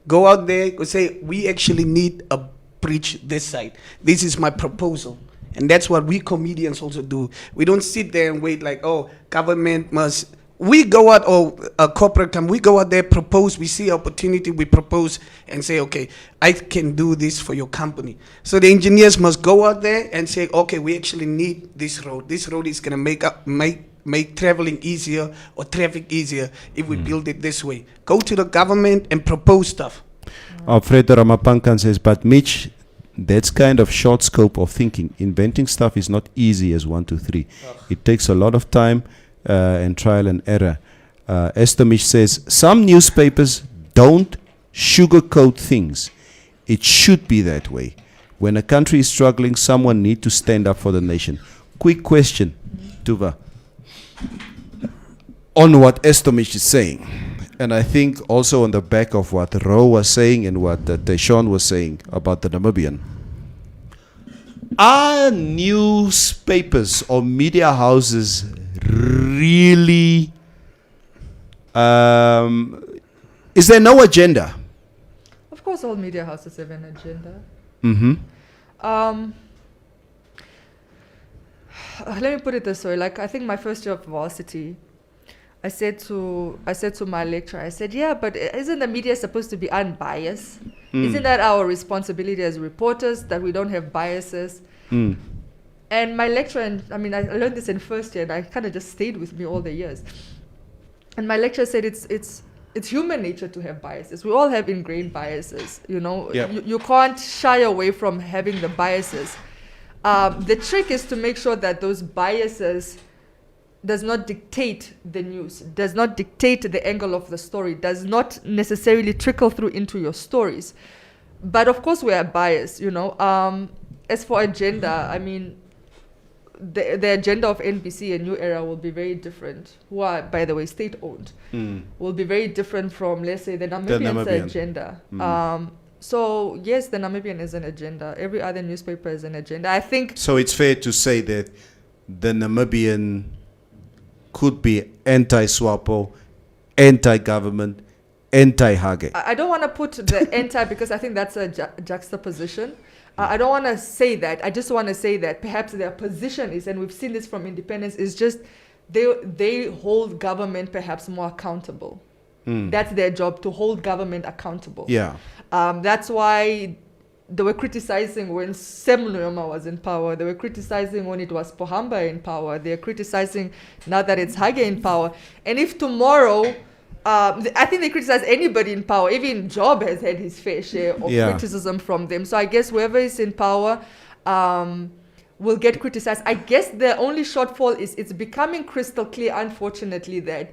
Go out there, go say, we actually need a bridge this side. This is my proposal. And that's what we comedians also do. We don't sit there and wait like, oh, government must. We go out, or a corporate company, we go out there, propose, we see opportunity, we propose and say, okay, I can do this for your company. So the engineers must go out there and say, okay, we actually need this road. This road is gonna make traveling easier or traffic easier if we build it this way. Go to the government and propose stuff. Alfredo Ramapankan says, but Mitch, that's kind of short scope of thinking. Inventing stuff is not easy as 1, 2, 3. It takes a lot of time and trial and error. Esther Mitch says, some newspapers don't sugarcoat things. It should be that way. When a country is struggling, someone needs to stand up for the nation. Quick question, Tuva, on what Esther Mitch is saying. And I think also on the back of what Ro was saying and what Deshaun was saying about the Namibian. Are newspapers or media houses really... is there no agenda? Of course, all media houses have an agenda. Let me put it this way. Like, I think my first year of varsity, I said to my lecturer, I said, yeah, but isn't the media supposed to be unbiased? Isn't that our responsibility as reporters, that we don't have biases? And my lecturer, and I mean, I learned this in first year, and I kind of just stayed with me all the years. And my lecturer said it's human nature to have biases. We all have ingrained biases, you know. Yep. You can't shy away from having the biases. The trick is to make sure that those biases does not dictate the news, does not dictate the angle of the story, does not necessarily trickle through into your stories. But of course we are biased, you know. As for agenda, I mean, the agenda of NBC and New Era will be very different, who are, by the way, state-owned, will be very different from, let's say, the Namibian's Namibian. agenda. So, yes, the Namibian is an agenda. Every other newspaper is an agenda. I think... So it's fair to say that the Namibian could be anti-SWAPO, anti-government, anti-Hage. I don't want to put the anti because I think that's a juxtaposition. I don't want to say that. I just want to say that perhaps their position is, and we've seen this from independence, is just they hold government perhaps more accountable. That's their job, to hold government accountable. Yeah. That's why they were criticizing when Sem Nujoma was in power. They were criticizing when it was Pohamba in power. They're criticizing now that it's Hage in power. And if tomorrow... I think they criticize anybody in power. Even Job has had his fair share of criticism from them. So I guess whoever is in power will get criticized. I guess the only shortfall is it's becoming crystal clear, unfortunately, that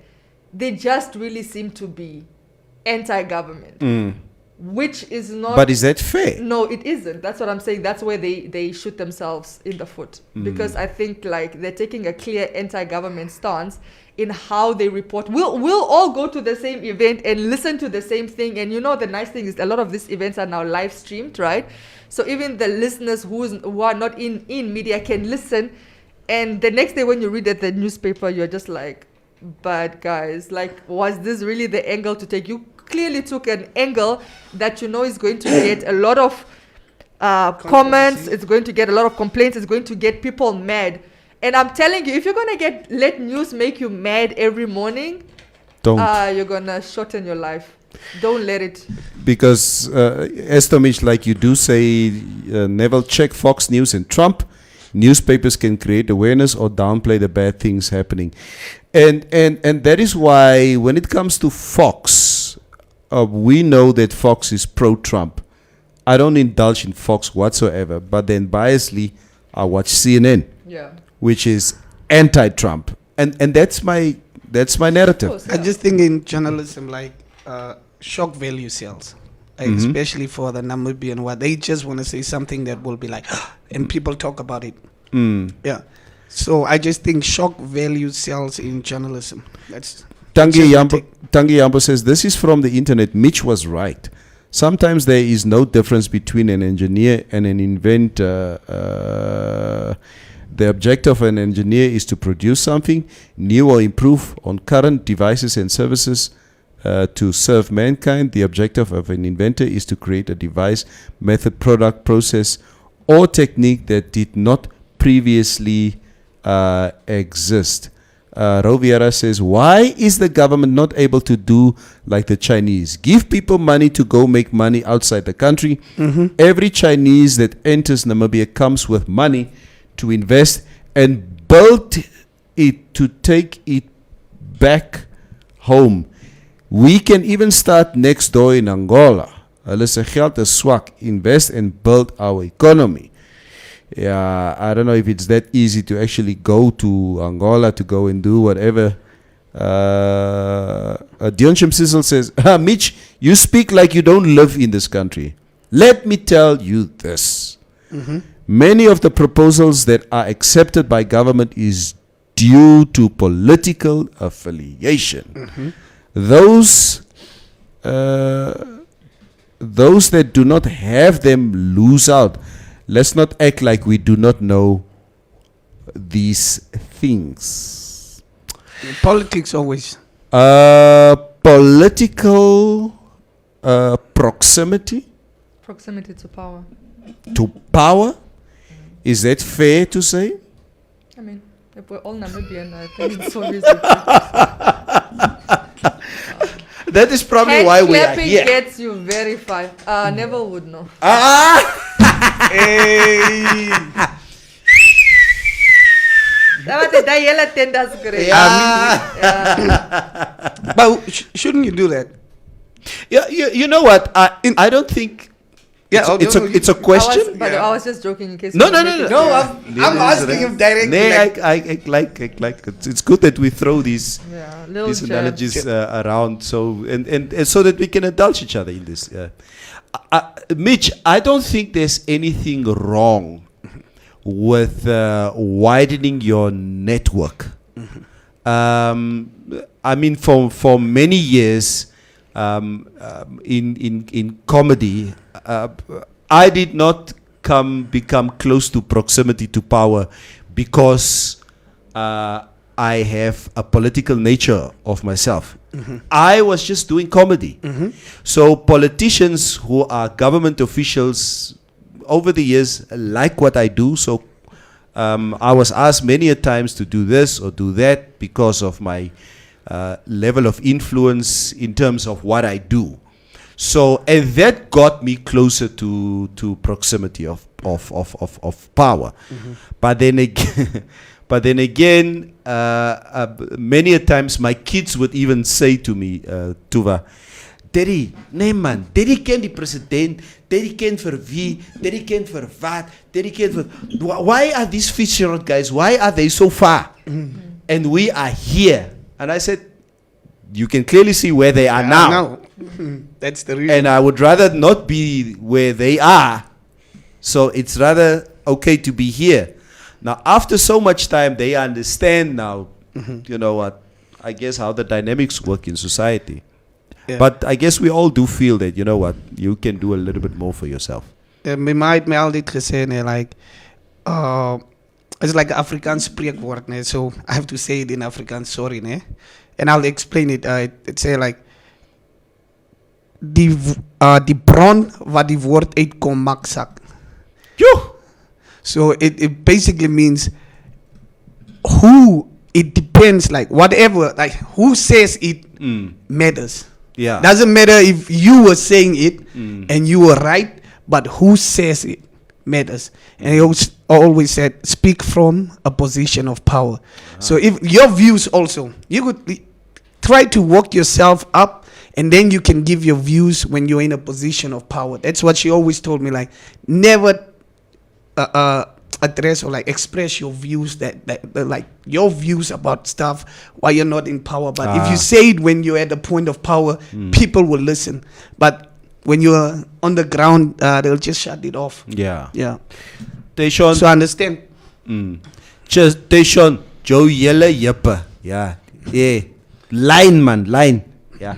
they just really seem to be anti-government, which is not... But is that fair? No, it isn't. That's what I'm saying. That's where they shoot themselves in the foot. Because I think like they're taking a clear anti-government stance in how they report. We'll all go to the same event and listen to the same thing. And you know, the nice thing is a lot of these events are now live streamed, right? So even the listeners who are not in media can listen. And the next day when you read at the newspaper, you're just like, but guys, like, was this really the angle to take? You clearly took an angle that you know is going to get a lot of comments, it's going to get a lot of complaints, it's going to get people mad. And I'm telling you, if you're going to let news make you mad every morning, Don't. you're gonna shorten your life. Don't let it. Because, Estomich, like you do say, never check Fox News and Trump. Newspapers can create awareness or downplay the bad things happening. And that is why when it comes to Fox, we know that Fox is pro-Trump. I don't indulge in Fox whatsoever, but then biasly, I watch CNN, Yeah. which is anti-Trump. And that's my narrative. Of course, I yeah. just think in journalism, like shock value sells, like, especially for the Namibian one. They just want to say something that will be like, and people talk about it. Yeah. So I just think shock value sells in journalism. That's Tangi just my Yambo says, this is from the internet. Mitch was right. Sometimes there is no difference between an engineer and an inventor. The objective of an engineer is to produce something new or improve on current devices and services to serve mankind. The objective of an inventor is to create a device, method, product, process, or technique that did not previously exist. Roviera says, why is the government not able to do like the Chinese? Give people money to go make money outside the country. Every Chinese that enters Namibia comes with money to invest and build it to take it back home. We can even start next door in Angola. Hulle se geld is swak. Invest and build our economy. Yeah, I don't know if it's that easy to actually go to Angola to go and do whatever. Dion Sizzle says, Mitch, you speak like you don't live in this country. Let me tell you this. Many of the proposals that are accepted by government is due to political affiliation. Those that do not have them lose out. Let's not act like we do not know these things. politics always. Political proximity Proximity to power. to power. Is that fair to say? I mean, if we're all Namibian, I think it's so easy. That is probably Hand why we are clapping here. gets you very far. Never would know. That yellow tender's great. But shouldn't you do that? Yeah, you know what? I don't think. Yeah, it's a question. I was just joking in case. No, you no, make no, it- no. I'm asking him directly. Nee, like- I like it's good that we throw these Yeah, little these jabs. analogies around, so and so that we can indulge each other in this. Mitch, I don't think there's anything wrong with widening your network. I mean, for many years in comedy, I did not become close to proximity to power because I have a political nature of myself. I was just doing comedy. So politicians who are government officials over the years like what I do. So I was asked many a times to do this or do that because of my level of influence in terms of what I do. So, and that got me closer to proximity of power. But then again, many a times my kids would even say to me, Tuva, Daddy, nee man, Daddy ken die president, Daddy ken vir wie, Daddy ken vir wat, Daddy ken vir... Why are these Fitzgerald guys, why are they so far? And we are here. And I said, you can clearly see where they are now. That's the reason. And I would rather not be where they are. So it's rather okay to be here. Now, after so much time, they understand now, you know what, I guess how the dynamics work in society. Yeah. But I guess we all do feel that, you know what, you can do a little bit more for yourself. My het my altyd gesê, nee, like, it's like Afrikaans spreekwoord, nee, so I have to say it in Afrikaans, sorry, nee. And I'll explain it. It say like, die bron wat die woord uitkom maak sak. So it basically means who, it depends, like whatever, like who says it matters. Yeah. Doesn't matter if you were saying it and you were right, but who says it matters. And he always said, speak from a position of power. So if your views also, you could try to work yourself up, and then you can give your views when you're in a position of power. That's what she always told me, like, never address or like express your views that like your views about stuff while you're not in power. But if you say it when you're at the point of power, people will listen. But when you're on the ground, they'll just shut it off. Yeah. Yeah. Teshon. So understand. Just Teshon. Joe Yelle Jeppe. Ja. Yeah. Line man, line. Ja.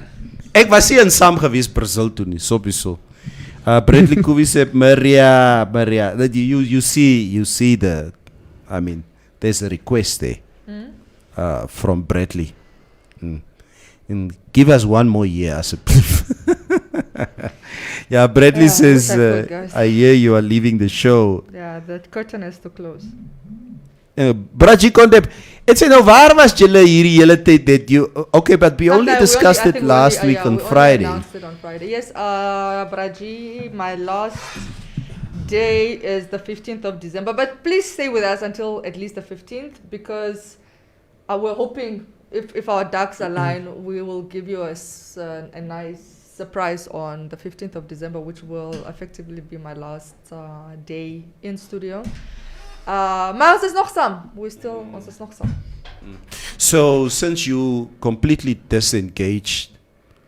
Ek was nie in Sam gewees Brazil toe nie, sowieso. Bradley Covey said, Maria, that you see the, I mean, there's a request there from Bradley. And give us one more year, I suppose. Yeah, Bradley says, I hear you are leaving the show. Yeah, the curtain has to close. Braji Kondep, it's nou waar was julle hierdie hele tyd that you okay, but we only discussed it last week on Friday. We announced it on Friday. Yes, Braji, my last day is the 15th of December, but please stay with us until at least the 15th, because we're hoping if our ducks align, we will give you a nice surprise on the 15th of December, which will effectively be my last day in studio. Maar ons is nog saam. Ons is nog saam. So since you completely disengaged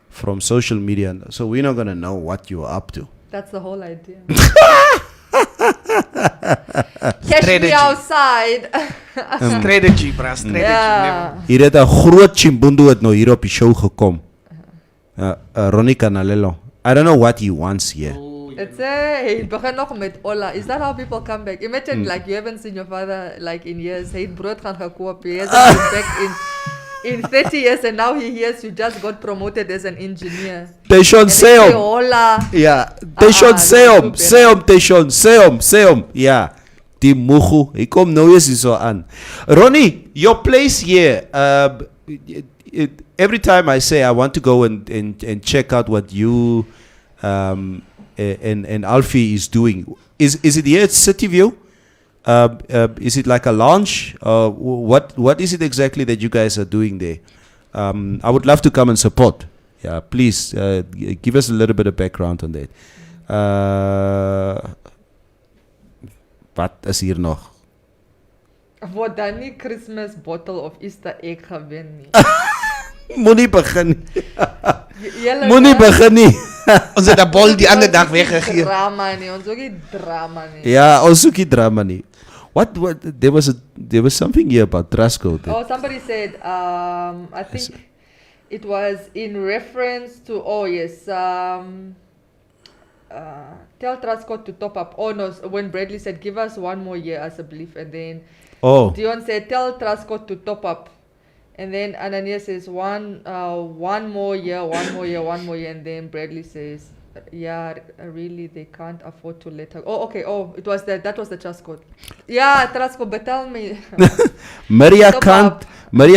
from social media, so we're not gonna know what you're up to. That's the whole idea. Catch me outside. Strategy, bra. Strategy. Ja. Hier het 'n groot chimbundu het nou hier op die show gekom. Ronnie Canalello. I don't know what he wants here. It's hey, begin nog met Ola. Is that how people come back? Imagine like you haven't seen your father like in years. Hy het brood gaan gekoop. He hasn't been back in 30 years, and now he hears you just got promoted as an engineer. Teshon say Ola. Yeah. Teshon say hom. Yeah. Die mugu. Hy kom nou eens hier so aan. Ronnie, your place here. Every time I say I want to go and check out what you and Alfie is doing. Is it here at City View? Is it like a lounge? What is it exactly that you guys are doing there? I would love to come and support. Yeah, please give us a little bit of background on that. Wat is hier nog? Word dan nie Christmas bottle of Easter egg gewen nie. Moenie begin. Moenie begin nie. Ons het 'n bol die ander dag weggegee. Drama nie, ons ook nie drama nie. Ja, ons soek nie drama nie. What there was something here about dress code. Oh, somebody said I think it was in reference to tell Trascott to top up. Oh no, when Bradley said give us one more year as a belief, and then Dion said tell Trascott to top up. And then Ananias says one more year, and then Bradley says, yeah, really they can't afford to let her. Oh, okay. Oh, it was that was the trust code. Yeah, trust code. But tell me, Maria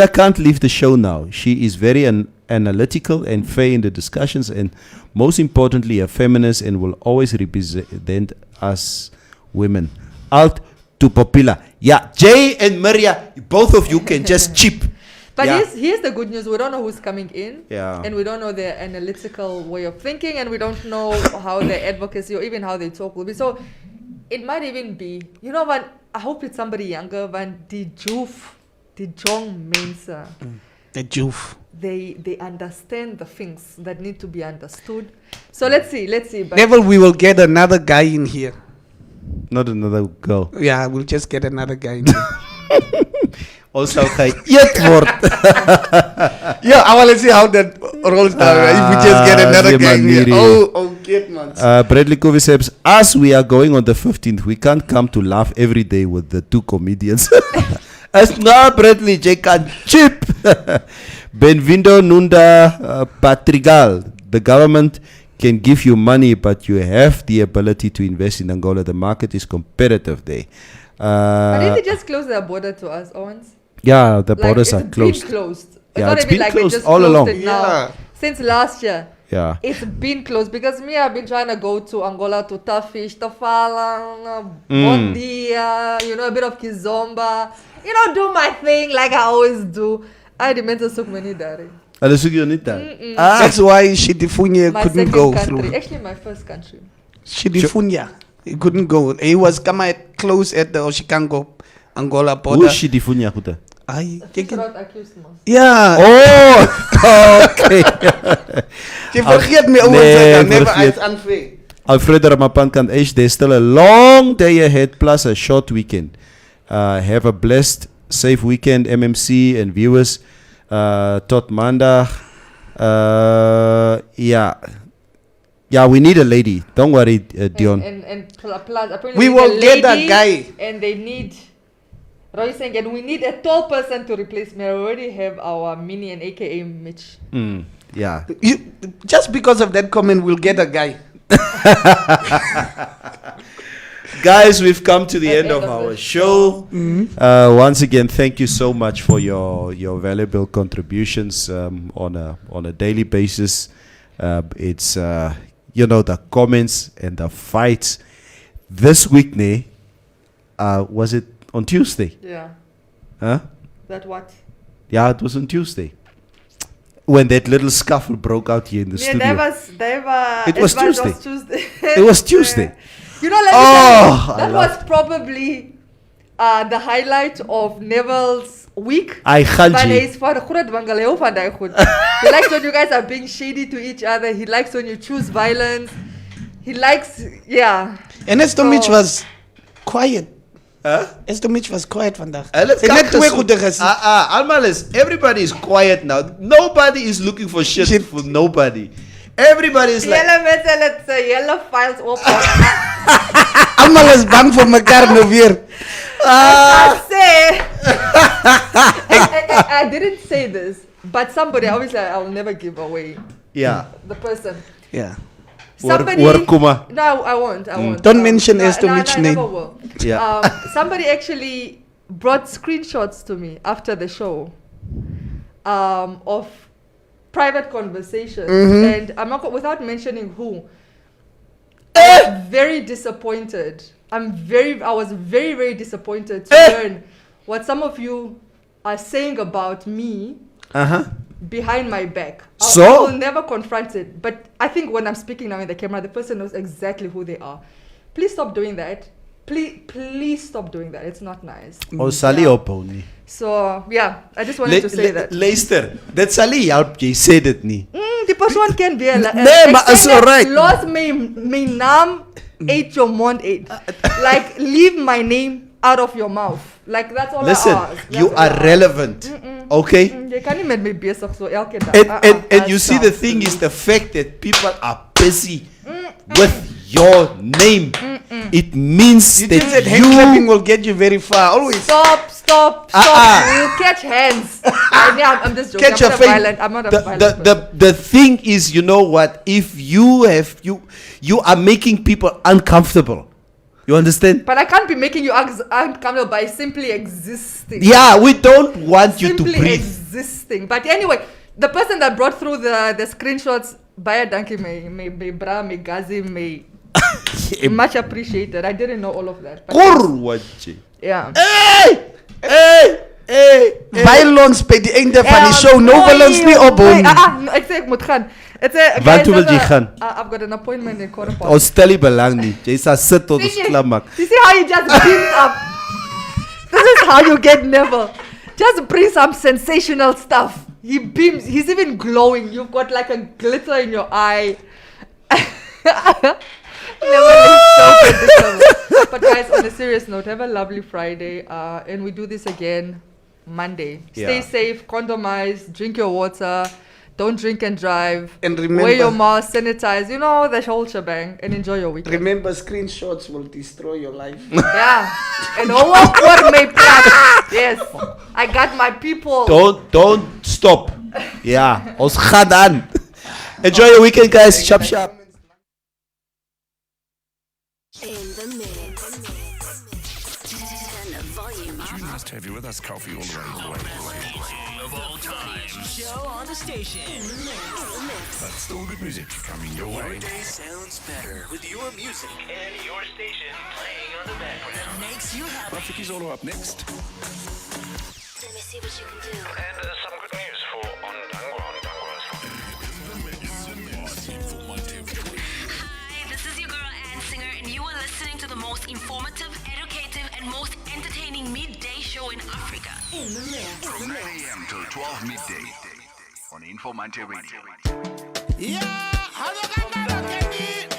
can't leave the show now. She is very analytical and fair in the discussions, and most importantly, a feminist, and will always represent us women. Alt to popular. Yeah, Jay and Maria, both of you can just chip. But here's the good news. We don't know who's coming in. Yeah. And we don't know their analytical way of thinking, and we don't know how their advocacy or even how they talk will be. So it might even be, when I hope it's somebody younger than the Jong Mensa. The Joof. They understand the things that need to be understood. So let's see. But Neville, we will get another guy in here. Not another girl. Yeah, we'll just get another guy in here. Also, eet word. Yeah, I want to see how that rolls down. If we just get another guy in here. Get man. Bradley Covey says, as we are going on the 15th, we can't come to laugh every day with the two comedians. As now, Bradley, J can chip. Benvindo Nunda Patrigal. The government can give you money, but you have the ability to invest in Angola. The market is competitive there. But did they just close their border to us, Owens? Yeah, the borders are closed. Been closed. It's Yeah, not it's even been like we closed just all closed along. it now. Yeah. Since last year. Yeah. It's been closed because me, I've been trying to go to Angola to Tafish, Tafala, Bondia, a bit of Kizomba, do my thing like I always do. I demand to soak many daddy. Hulle soek jou nie daar. That's why Shidifunya My couldn't second go country. through. Actually, my first country. Shidifunya. He couldn't go. He was close at the Oshikango, Angola Hoe border. is die foon jou goede? Ay, Fraud accused man. yeah. Oh, okay. Je vergeet me over nee, that. Never, vergeet. it's unfair. Alfredo Ramapan kan H, there's still a long day ahead plus a short weekend. Have a blessed, safe weekend, MMC and viewers. Tot maandag. Yeah, we need a lady. Don't worry, Dion. And plus, apparently We need will a get that lady, guy. And they need. Roy saying, and we need a tall person to replace me. I already have our mini and AKA Mitch. Yeah. Just because of that comment, we'll get a guy. Guys, we've come to the end of the our show. Once again, thank you so much for your valuable contributions on a daily basis. It's the comments and the fights. This week, was it on Tuesday? Yeah. Huh? That what? Yeah, it was on Tuesday. When that little scuffle broke out here in the studio. It was Tuesday. It was Tuesday. Let me Oh, tell you, I that was probably the highlight of Neville's week. I gaan But je. he's for the groot bangaleo van die goed. He likes when you guys are being shady to each other. He likes when you choose violence. He likes, yeah. And Esther So- Mitch was quiet. Huh? Esther Mitch was quiet vandaag. Hulle Sy het net twee goede gesê. Almal is, everybody is quiet now. Nobody is looking for shit for nobody. Everybody is like, Julle mense het sy hele files op. Almal is bang vir mekaar nou weer. I say, I didn't say this, but somebody, obviously I'll never give away yeah. the person. Yeah. Somebody, Or Kuma. no, I won't. Don't mention Esther Mitch's I name. never will. Yeah. Somebody actually brought screenshots to me after the show of private conversations, and I'm not without mentioning who. I was very disappointed. I was very, very disappointed to learn what some of you are saying about me behind my back. I will never confront it, but I think when I'm speaking now in the camera, the person knows exactly who they are. Please stop doing that. Please stop doing that. It's not nice. Ons sal nie ophou nie. So yeah, I just wanted to say that. Luister, dit sal nie help jy sê dit nie. Die persoon kan weer. Nee, maar is alright. Los my naam uit your mond uit. Like leave my name out of your mouth. Like that's all Listen, I ask. you are relevant. Okay? Jy kan nie met my besig so elke dag. And you see the thing is the fact that people are busy with your name. It means You think that that hand clapping will get you very far. Always. Stop. You'll catch hands. I'm just joking. Catch your face. I'm not a violent person. the thing is, you know what? If you are making people uncomfortable. You understand? But I can't be making you uncomfortable by simply existing. Yeah, we don't want you to Simply breathe. existing. But anyway, the person that brought through the screenshots, Baya Danki, my bra, my gazi, my much appreciated. I didn't know all of that. But Korwachi. yeah. Hey! Violence by die einde van die show. No violence nie opbou nie. Ek sê ek moet gaan. Ek sê Waar toe wil jy gaan? I've got an appointment in Korapa. Ons stel nie belang nie. Jy sal sit tot ons klammak. You see how you just beamed up? This is how you get Neville. Just bring some sensational stuff. He beams. He's even glowing. You've got like a glitter in your eye. Neville is so predictable. But guys, on a serious note, have a lovely Friday. And we do this again Monday. Stay Yeah. safe, condomize, drink your water. Don't drink and drive. And Wear remember- your mask, sanitize, the whole shebang. And enjoy your weekend. Remember, screenshots will destroy your life. Yeah. And all for my plan. Yes. I got my people. Don't stop. Ja, ons gaan aan. Enjoy your weekend, guys. Sharp. In the mix. Turn the volume up. You must have you with us, coffee all the way. Of all times. show on the station. In the mix. That's still good music coming your way. Your day sounds better with your music and your station playing on the background. Makes you happy. Rafiki Zolo up next. Let me see what you can do. And some good news for Ontangwa as well. Hi, this is your girl Ann Singer, and you are listening to the most informative, educative, and most entertaining midday show in Africa. In the mix. From 9 a.m. till 12 midday on Infomante Radio. Yeah, how you gonna get it?